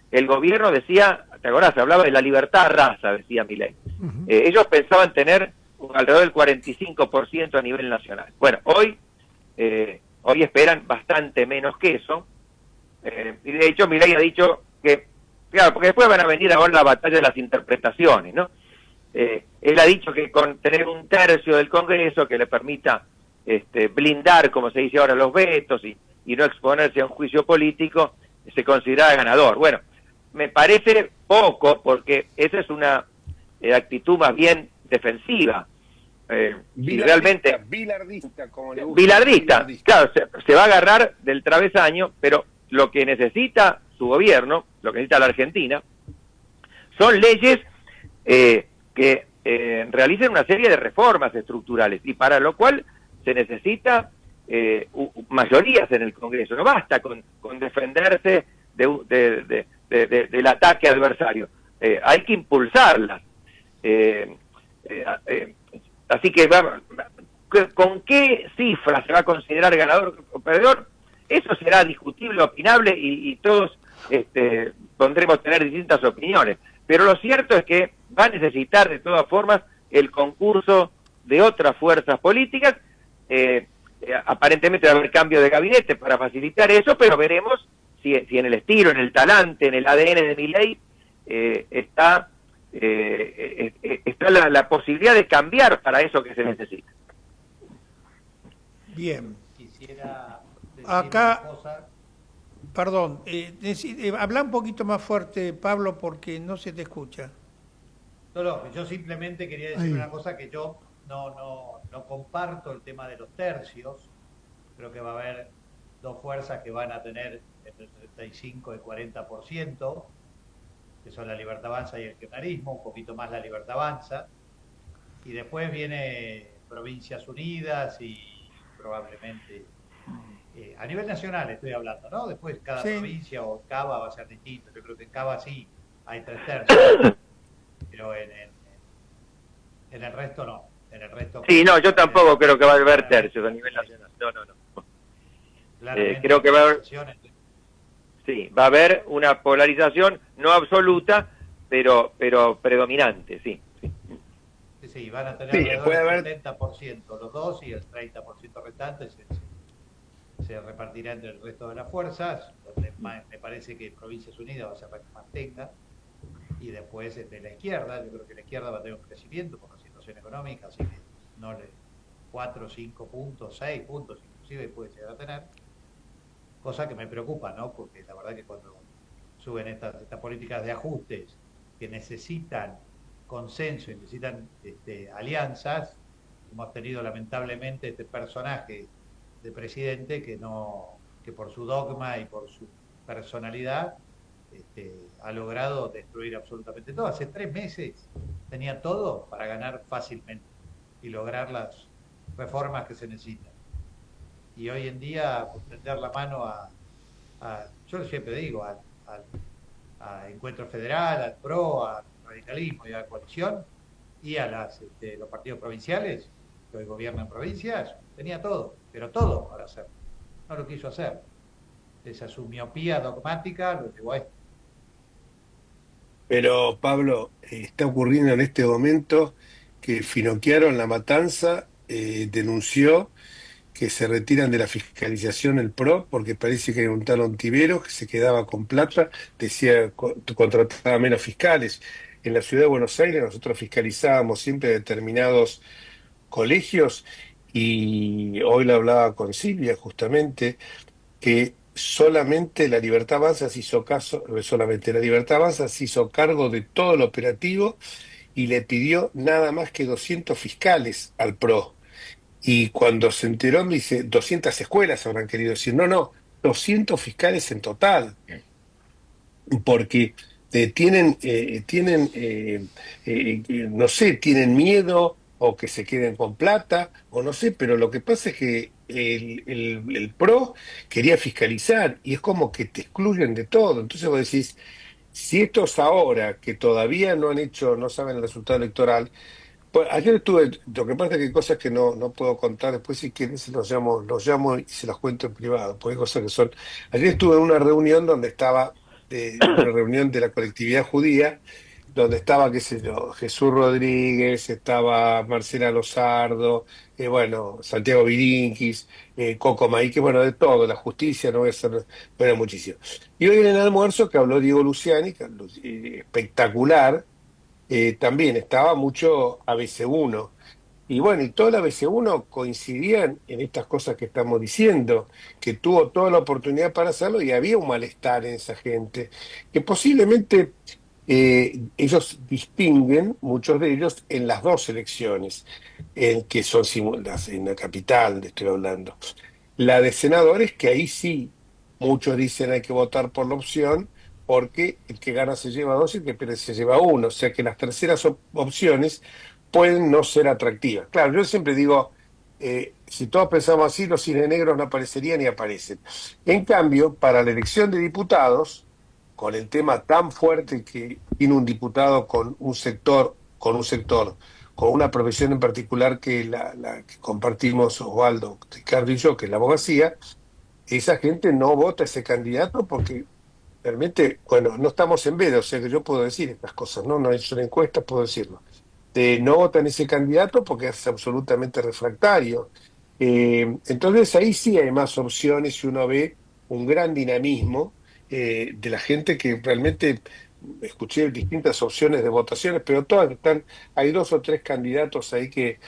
el gobierno decía, ¿te acordás? Se hablaba de la libertad raza, decía Milei. Ellos pensaban tener alrededor del 45% a nivel nacional. Bueno, hoy esperan bastante menos que eso. Y de hecho, Milei ha dicho que, claro, porque después van a venir ahora la batalla de las interpretaciones, ¿no? Él ha dicho que con tener 1/3 del Congreso que le permita blindar, como se dice ahora, los vetos y no exponerse a un juicio político, se considera ganador. Bueno, me parece poco, porque esa es una actitud más bien defensiva. Y realmente bilardista, como le gusta. Bilardista, claro, se va a agarrar del travesaño, pero lo que necesita su gobierno, lo que necesita la Argentina, son leyes que realicen una serie de reformas estructurales, y para lo cual se necesita mayorías en el Congreso. No basta con defenderse del ataque adversario, hay que impulsarlas. Así que ¿con qué cifra se va a considerar ganador o perdedor? Eso será discutible, opinable, y todos podremos tener distintas opiniones. Pero lo cierto es que va a necesitar de todas formas el concurso de otras fuerzas políticas. Aparentemente va a haber cambio de gabinete para facilitar eso, pero veremos si en el estilo, en el talante, en el ADN de Milei está la posibilidad de cambiar para eso que se necesita. Bien. Quisiera decir Acá, una cosa. perdón, habla un poquito más fuerte, Pablo, porque no se te escucha. No, yo simplemente quería decir una cosa, que yo no comparto el tema de los tercios. Creo que va a haber 2 fuerzas que van a tener entre el 35 y el 40%, que son la Libertad Avanza y el kirchnerismo, un poquito más la Libertad Avanza, y después viene Provincias Unidas y probablemente a nivel nacional estoy hablando, ¿no? Después cada provincia o Cava va a ser distinto. Yo creo que en Cava sí hay 3/3, pero en el resto no. En el resto sí, no, yo tampoco creo que va a haber tercios a nivel nacional. No. Creo que va a haber, sí, va a haber una polarización no absoluta, pero predominante, sí. Sí, van a tener alrededor del 70% los dos, y el 30% restante se repartirá entre el resto de las fuerzas, donde me parece que Provincias Unidas va a ser la que más tenga, y después de la izquierda. Yo creo que la izquierda va a tener un crecimiento por la situación económica, así que 4, 5 puntos, 6 puntos inclusive puede llegar a tener, cosa que me preocupa, ¿no? Porque la verdad que cuando suben estas políticas de ajustes que necesitan consenso y necesitan alianzas, hemos tenido lamentablemente este personaje de presidente que por su dogma y por su personalidad ha logrado destruir absolutamente todo. Hace 3 meses tenía todo para ganar fácilmente y lograr las reformas que se necesitan. Y hoy en día tender la mano yo siempre digo, a Encuentro Federal, al PRO, al radicalismo y a la coalición y a los partidos provinciales que hoy gobiernan provincias, tenía todo, pero todo para hacerlo. No lo quiso hacer. Esa su miopía dogmática lo llevó a esto. Pero, Pablo, está ocurriendo en este momento que Finocchiaro en La Matanza denunció que se retiran de la fiscalización el PRO porque parece que hay un tal Ontiveros que se quedaba con plata, decía contrataba menos fiscales. En la ciudad de Buenos Aires nosotros fiscalizábamos siempre determinados colegios y hoy le hablaba con Silvia justamente que solamente la Libertad Avanza se hizo cargo de todo el operativo y le pidió nada más que 200 fiscales al PRO. Y cuando se enteró me dice, 200 escuelas habrán querido decir, no, 200 fiscales en total, porque no sé, tienen miedo o que se queden con plata, o no sé, pero lo que pasa es que el PRO quería fiscalizar y es como que te excluyen de todo. Entonces vos decís, si estos ahora que todavía no saben el resultado electoral, pues ayer estuve, lo que pasa es que hay cosas que no puedo contar, después si quieren los llamo y se las cuento en privado, porque hay cosas que son. Ayer estuve en una reunión una reunión de la colectividad judía, donde estaba, qué sé yo, Jesús Rodríguez, estaba Marcela Lozardo, Santiago Virinkis, Coco Maíque, de todo, la justicia, no voy a hacer, bueno, muchísimo. Y hoy en el almuerzo que habló Diego Luciani, espectacular, también estaba mucho ABC1. Y toda la ABC1 coincidían en estas cosas que estamos diciendo, que tuvo toda la oportunidad para hacerlo y había un malestar en esa gente, que posiblemente ellos distinguen, muchos de ellos, en las dos elecciones, que son simultáneas, en la capital estoy hablando. La de senadores, que ahí sí, muchos dicen hay que votar por la opción, porque el que gana se lleva 2 y el que pierde se lleva 1. O sea que las terceras opciones pueden no ser atractivas. Claro, yo siempre digo, si todos pensamos así, los cines negros no aparecerían y aparecen. En cambio, para la elección de diputados, con el tema tan fuerte que tiene un diputado con una profesión en particular que la que compartimos Osvaldo, Ricardo y yo, que es la abogacía, esa gente no vota a ese candidato porque realmente, no estamos en veda, o sea que yo puedo decir estas cosas, no he hecho una encuesta, puedo decirlo. No votan ese candidato porque es absolutamente refractario. Entonces ahí sí hay más opciones y uno ve un gran dinamismo de la gente que realmente escuché distintas opciones de votaciones, pero todas hay 2 o 3 candidatos ahí que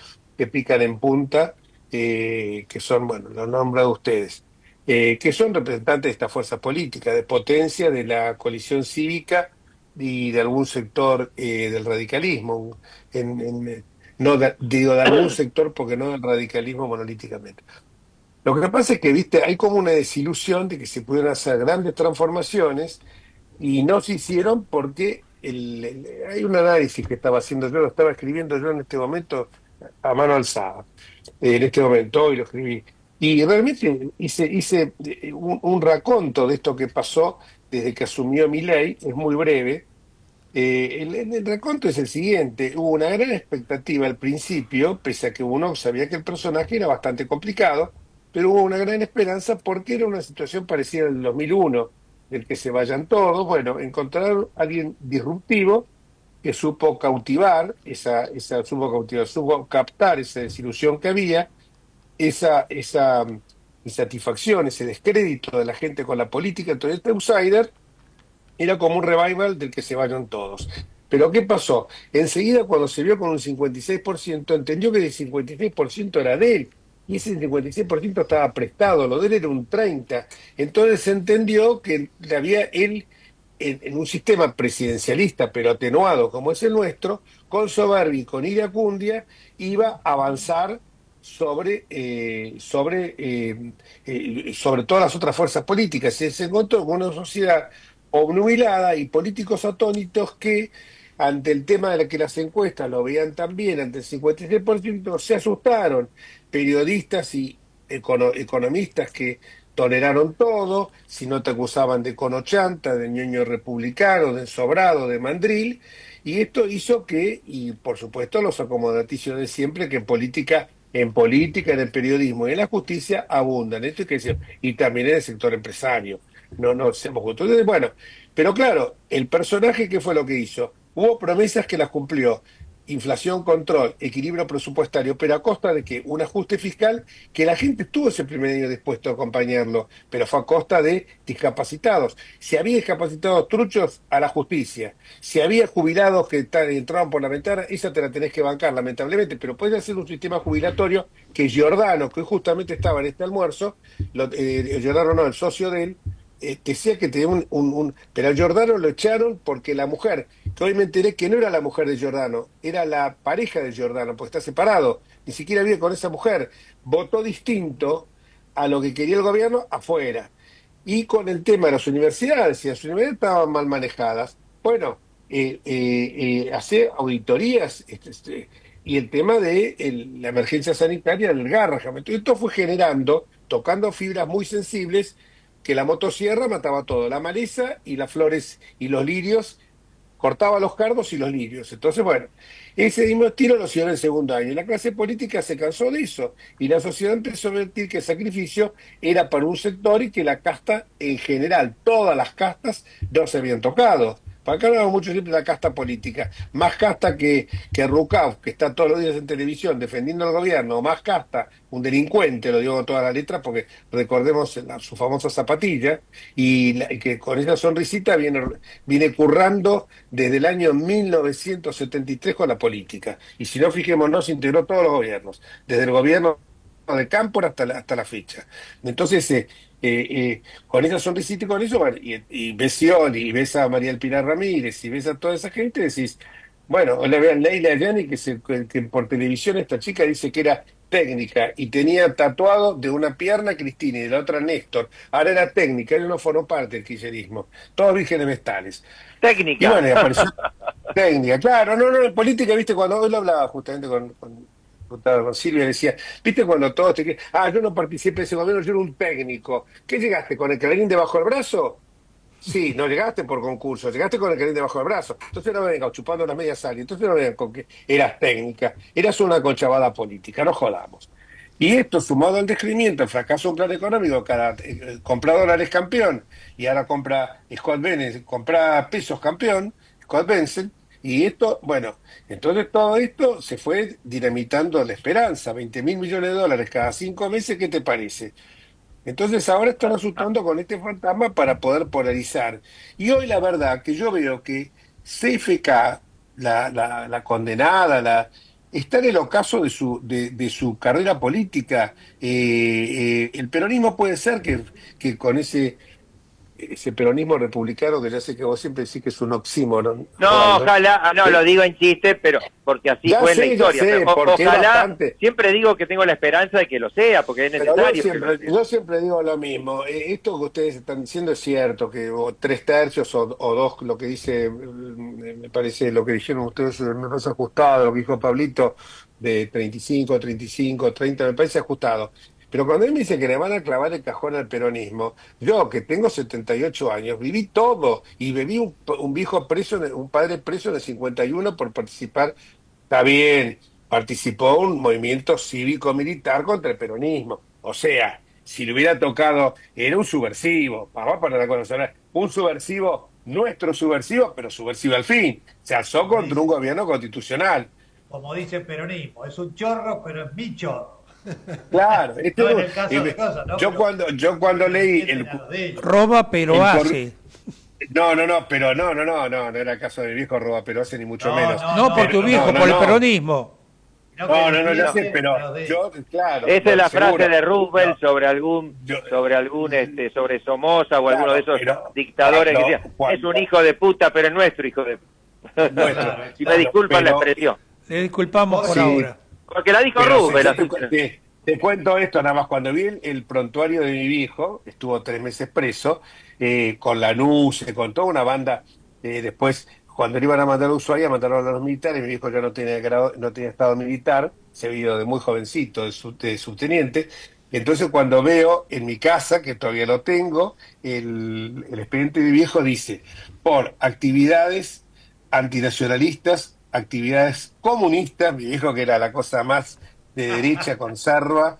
pican en punta, que son, lo han nombrado ustedes. Que son representantes de esta fuerza política, de potencia de la coalición cívica y de algún sector del radicalismo. Digo de algún sector porque no del radicalismo monolíticamente. Lo que pasa es que, hay como una desilusión de que se pudieron hacer grandes transformaciones y no se hicieron porque hay un análisis que estaba haciendo yo, lo estaba escribiendo yo en este momento a mano alzada. En este momento, hoy lo escribí. Y realmente hice un raconto de esto que pasó desde que asumió Milei, es muy breve. El raconto es el siguiente: hubo una gran expectativa al principio, pese a que uno sabía que el personaje era bastante complicado, pero hubo una gran esperanza porque era una situación parecida al 2001, del que se vayan todos. Encontrar a alguien disruptivo que supo supo captar esa desilusión que había, esa insatisfacción, ese descrédito de la gente con la política. Entonces este outsider era como un revival del que se vayan todos. Pero ¿qué pasó? Enseguida, cuando se vio con un 56%, entendió que el 56% era de él y ese 56% estaba prestado, lo de él era un 30%. Entonces se entendió que había él, en un sistema presidencialista pero atenuado como es el nuestro, con soberbia y con iracundia, iba a avanzar sobre todas las otras fuerzas políticas. Se encontró con una sociedad obnubilada y políticos atónitos que, ante el tema de que las encuestas lo veían tan bien, ante el 56%, se asustaron. Periodistas y economistas que toleraron todo, si no te acusaban de conochanta, de ñoño republicano, de sobrado, de mandril, y esto hizo que, y por supuesto los acomodaticios de siempre, que en el periodismo y en la justicia abundan, esto hay que decir, y también en el sector empresario, no seamos justos. Entonces, bueno, pero claro, el personaje, ¿qué fue lo que hizo? Hubo promesas que las cumplió. Inflación, control, equilibrio presupuestario, pero a costa de que un ajuste fiscal que la gente estuvo ese primer año dispuesto a acompañarlo, pero fue a costa de discapacitados. Si había discapacitados truchos, a la justicia. Si había jubilados que entraban por la ventana, esa te la tenés que bancar, lamentablemente, pero puede hacer un sistema jubilatorio que Giordano, que justamente estaba en este almuerzo, Giordano no, el socio de él, decía que tenía pero a Giordano lo echaron porque la mujer, que hoy me enteré que no era la mujer de Giordano, era la pareja de Giordano, porque está separado, ni siquiera vive con esa mujer, votó distinto a lo que quería el gobierno afuera. Y con el tema de las universidades, y las universidades estaban mal manejadas, bueno, hacer auditorías, y el tema de la emergencia sanitaria del Garrahan. Entonces, esto fue generando, tocando fibras muy sensibles, que la motosierra mataba todo, la maleza y las flores y los lirios, cortaba los cardos y los lirios. Entonces, bueno, ese mismo estilo lo siguió en el segundo año. Y la clase política se cansó de eso, y la sociedad empezó a advertir que el sacrificio era para un sector y que la casta en general, todas las castas, no se habían tocado. Para acá hablamos mucho siempre de la casta política, más casta que Rucauf, que está todos los días en televisión defendiendo al gobierno, o más casta, un delincuente, lo digo con todas las letras, porque recordemos su famosa zapatilla, y que con esa sonrisita viene currando desde el año 1973 con la política. Y si no, fijémonos, integró todos los gobiernos, desde el gobierno de Cámpora hasta la fecha. Entonces, con esa sonrisita y con eso, bueno, y ves Scioli, y ves a María del Pilar Ramírez, y ves a toda esa gente, decís, bueno, o le vean Leila Yani, que por televisión esta chica dice que era técnica, y tenía tatuado de una pierna Cristina y de la otra Néstor. Ahora era técnica, él no formó parte del kirchnerismo. Todos vírgenes vestales. Técnica. Y bueno, y apareció técnica, claro, no, en política, viste, cuando hoy lo hablaba justamente con Silvia, decía, ¿viste cuando todos yo no participé de ese gobierno, yo era un técnico? ¿Qué llegaste, con el clarín debajo del brazo? Sí, no llegaste por concurso, llegaste con el clarín debajo del brazo. Entonces no vengan chupando las medias sal, entonces no vengan con que eras técnica, eras una conchavada política, no jodamos. Y esto, sumado al descreimiento, el fracaso de un plan económico, compra dólares campeón, y ahora compra compra pesos campeón, Scott Benson. Y esto, bueno, entonces todo esto se fue dinamitando la esperanza, 20.000 millones de dólares cada 5 meses, ¿qué te parece? Entonces ahora están asustando con este fantasma para poder polarizar. Y hoy la verdad que yo veo que CFK, la condenada, está en el ocaso de su carrera política. El peronismo puede ser que con ese peronismo republicano, que ya sé que vos siempre decís que es un oxímoron. No, ojalá, no, lo digo en chiste, pero porque así fue en la historia. Ojalá, siempre digo que tengo la esperanza de que lo sea, porque es necesario. Yo siempre digo lo mismo. Esto que ustedes están diciendo es cierto, que 3/3 o 2, lo que dice, me parece, lo que dijeron ustedes, me parece ajustado, lo que dijo Pablito, de 35, 30, me parece ajustado. Pero cuando él me dice que le van a clavar el cajón al peronismo, yo que tengo 78 años, viví todo, y viví un viejo preso, un padre preso en el 51 por participar, está bien, participó en un movimiento cívico-militar contra el peronismo. O sea, si le hubiera tocado, era un subversivo, vamos para conocer, un subversivo, nuestro subversivo, pero subversivo al fin, se alzó contra un gobierno constitucional. Como dice el peronismo, es un chorro, pero es mi chorro. Claro, no en el caso de cosas, ¿no? Yo cuando leí roba pero hace. No, pero no era el caso de mi viejo roba pero hace, ni mucho menos. No, por tu viejo, por el peronismo. No, ya sé, pero yo, claro. Esa es la seguro. frase de Roosevelt sobre Somoza o alguno de esos dictadores que decía, es un hijo de puta, pero es nuestro hijo de puta. Bueno, si me disculpan la expresión. Le disculpamos por ahora. Porque la dijo Pero Roosevelt. te cuento esto nada más. Cuando vi el prontuario de mi viejo, estuvo 3 meses preso, con la NUCE, con toda una banda. Después, cuando le iban a mandar a Ushuaia, mandaron a los militares. Mi viejo ya no tenía estado militar, se había ido de muy jovencito, de subteniente. Entonces, cuando veo en mi casa, que todavía lo tengo, el expediente de mi viejo dice, por actividades antinacionalistas, actividades comunistas, mi viejo que era la cosa más de derecha conserva,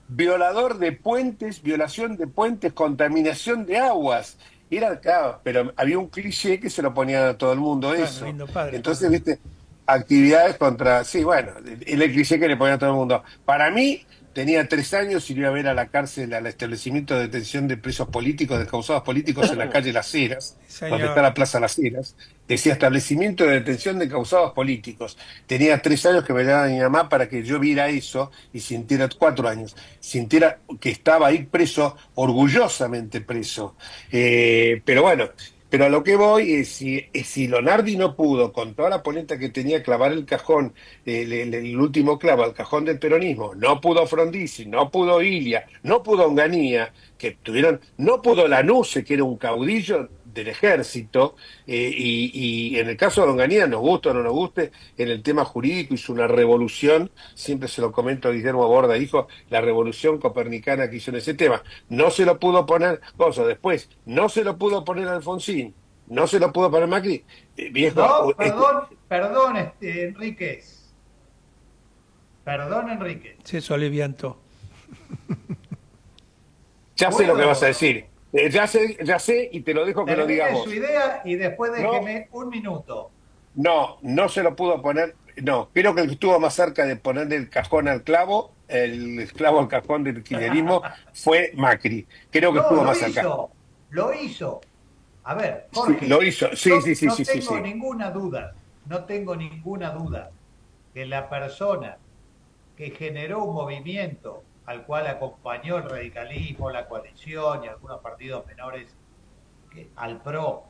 violador de puentes, violación de puentes, contaminación de aguas. Era, claro, pero había un cliché que se lo ponían a todo el mundo eso. Entonces, viste, actividades contra... Sí, bueno, el cliché que le ponían a todo el mundo. Para mí, tenía 3 años y iba a ver a la cárcel, al establecimiento de detención de presos políticos, de causados políticos en la calle Las Heras, donde está la Plaza Las Heras. Decía establecimiento de detención de causados políticos. Tenía 3 años que me llevaba mi mamá para que yo viera eso y sintiera, 4 años, sintiera que estaba ahí preso, orgullosamente preso. Pero bueno, pero a lo que voy es, si Lonardi no pudo, con toda la polenta que tenía, clavar el cajón, el último clavo al cajón del peronismo, no pudo Frondizi, no pudo Ilia, no pudo Onganía, no pudo Lanusse, que era un caudillo del ejército, y en el caso de Onganía, nos guste o no nos guste, en el tema jurídico hizo una revolución, siempre se lo comento a Guillermo Borda, dijo la revolución copernicana que hizo en ese tema. No se lo pudo poner después, no se lo pudo poner Alfonsín, no se lo pudo poner Macri. Viejo, perdón, Enríquez. Perdón, Enríquez. Se soliviantó. Ya sé lo que vas a decir. Ya sé, y te lo dejo que lo digas vos. Su idea y después déjeme un minuto. No se lo pudo poner. No, creo que el que estuvo más cerca de ponerle el cajón al clavo, el clavo al cajón del kirchnerismo, fue Macri. Creo que estuvo más cerca. Lo hizo. A ver, Jorge. Sí, lo hizo. Sí. No tengo ninguna duda que la persona que generó un movimiento al cual acompañó el radicalismo, la coalición y algunos partidos menores al PRO,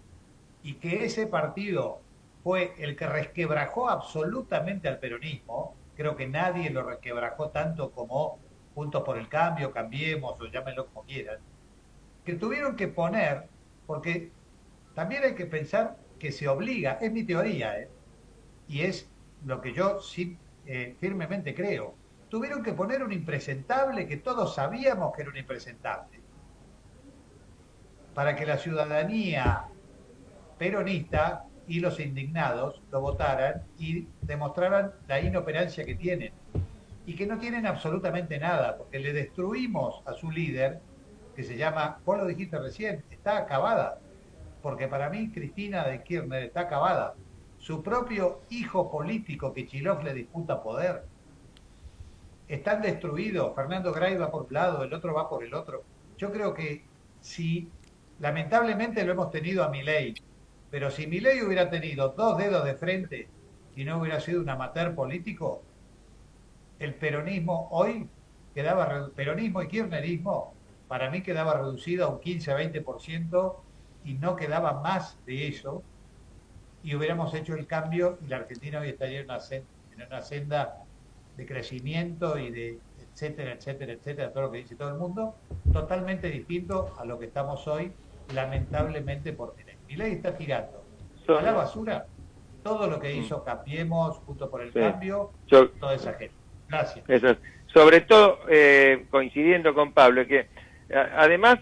y que ese partido fue el que resquebrajó absolutamente al peronismo. Creo que nadie lo resquebrajó tanto como Juntos por el Cambio, Cambiemos, o llámenlo como quieran, que tuvieron que poner, porque también hay que pensar que se obliga, es mi teoría, y es lo que yo sí firmemente creo. Tuvieron que poner un impresentable que todos sabíamos que era un impresentable, para que la ciudadanía peronista y los indignados lo votaran y demostraran la inoperancia que tienen, y que no tienen absolutamente nada, porque le destruimos a su líder, que se llama, vos lo dijiste recién, está acabada, porque para mí Cristina de Kirchner está acabada. Su propio hijo político, que Kisilov le disputa poder, están destruidos. Fernando Gray va por un lado, el otro va por el otro. Yo creo que si, lamentablemente lo hemos tenido a Milei, pero si Milei hubiera tenido 2 dedos de frente y no hubiera sido un amateur político, el peronismo hoy peronismo y kirchnerismo, para mí quedaba reducido a un 15-20% y no quedaba más de eso, y hubiéramos hecho el cambio y la Argentina hoy estaría en una senda de crecimiento y de etcétera, todo lo que dice todo el mundo, totalmente distinto a lo que estamos hoy, lamentablemente, por Milei. Milei está tirando a la basura todo lo que hizo Cambiemos, Juntos por el Cambio, toda esa gente. Gracias. Eso. Sobre todo, coincidiendo con Pablo, que además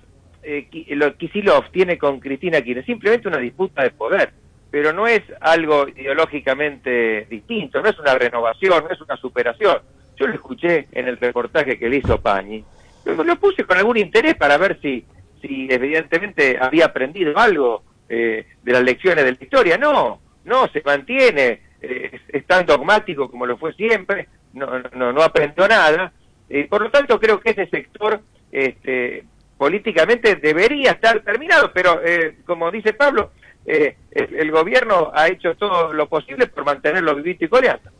Kisilov tiene con Cristina Kirchner simplemente una disputa de poder, pero no es algo ideológicamente distinto, no es una renovación, no es una superación. Yo lo escuché en el reportaje que le hizo Pañi, lo puse con algún interés para ver si evidentemente había aprendido algo de las lecciones de la historia. No, se mantiene, es tan dogmático como lo fue siempre, no aprendió nada. Por lo tanto, creo que ese sector políticamente debería estar terminado, pero como dice Pablo, el gobierno ha hecho todo lo posible por mantenerlo vivito y coleando.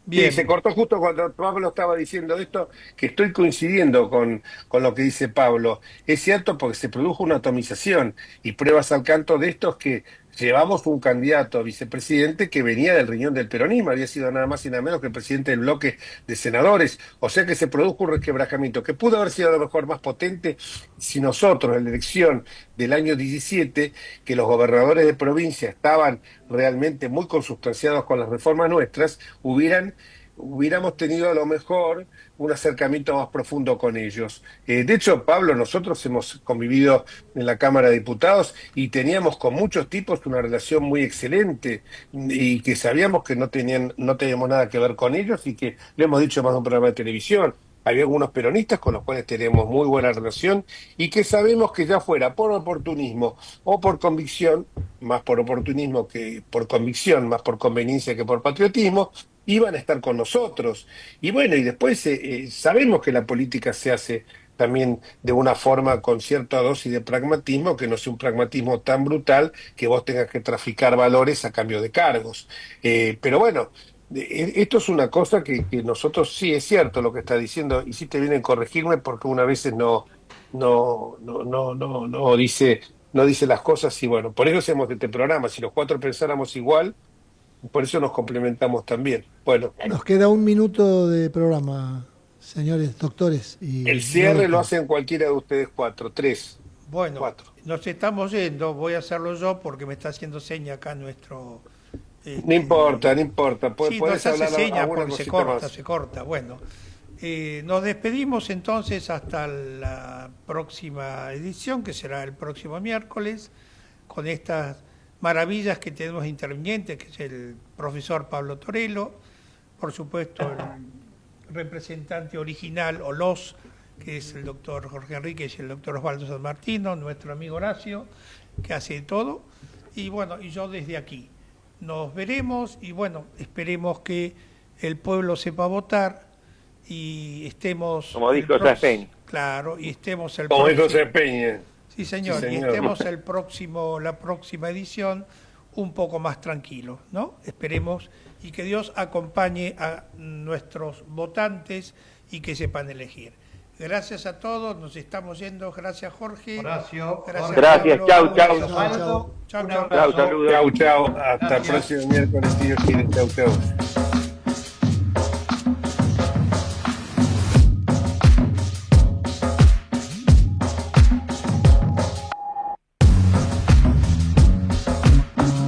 Sí, se cortó justo cuando Pablo estaba diciendo esto, que estoy coincidiendo con lo que dice Pablo. Es cierto porque se produjo una atomización y pruebas al canto de esto es que llevamos un candidato a vicepresidente que venía del riñón del peronismo, había sido nada más y nada menos que el presidente del bloque de senadores, o sea que se produjo un resquebrajamiento que pudo haber sido a lo mejor más potente si nosotros en la elección del año 17, que los gobernadores de provincia estaban realmente muy consustanciados con las reformas nuestras, hubiéramos tenido a lo mejor un acercamiento más profundo con ellos. De hecho, Pablo, nosotros hemos convivido en la Cámara de Diputados y teníamos con muchos tipos una relación muy excelente y que sabíamos que no teníamos nada que ver con ellos y que le hemos dicho más de un programa de televisión. Había algunos peronistas con los cuales tenemos muy buena relación y que sabemos que ya fuera por oportunismo o por convicción, más por oportunismo que por convicción, más por conveniencia que por patriotismo, iban a estar con nosotros. Y bueno, y después sabemos que la política se hace también de una forma con cierta dosis de pragmatismo, que no sea un pragmatismo tan brutal que vos tengas que traficar valores a cambio de cargos. Pero bueno, esto es una cosa que nosotros, sí es cierto lo que está diciendo, y sí te vienen a corregirme porque una veces no dice las cosas, y bueno, por eso hacemos este programa. Si los cuatro pensáramos igual, por eso nos complementamos también. Bueno, nos queda 1 minuto de programa, señores doctores. Y el cierre lo hacen cualquiera de ustedes 4, 3. Bueno, 4. Nos estamos yendo, voy a hacerlo yo porque me está haciendo seña acá nuestro... No importa. Sí, Puedes nos hace hablar seña alguna porque cosita se corta. Bueno, nos despedimos entonces hasta la próxima edición, que será el próximo miércoles, con estas maravillas que tenemos intervinientes, que es el profesor Pablo Torello, por supuesto el representante original, o los, que es el doctor Jorge Enríquez y el doctor Osvaldo San Martino, nuestro amigo Horacio, que hace todo, y bueno, y yo desde aquí. Nos veremos y bueno, esperemos que el pueblo sepa votar y estemos... Como dijo Peña. Claro, y estemos el Como próximo... dijo Peña. Sí, señor, y estemos la próxima edición un poco más tranquilos, ¿no? Esperemos y que Dios acompañe a nuestros votantes y que sepan elegir. Gracias a todos, nos estamos yendo. Gracias, Jorge. Horacio. Gracias, chau. Chau, Saludos. Chau. Hasta el próximo miércoles, si Dios quiere. Chau.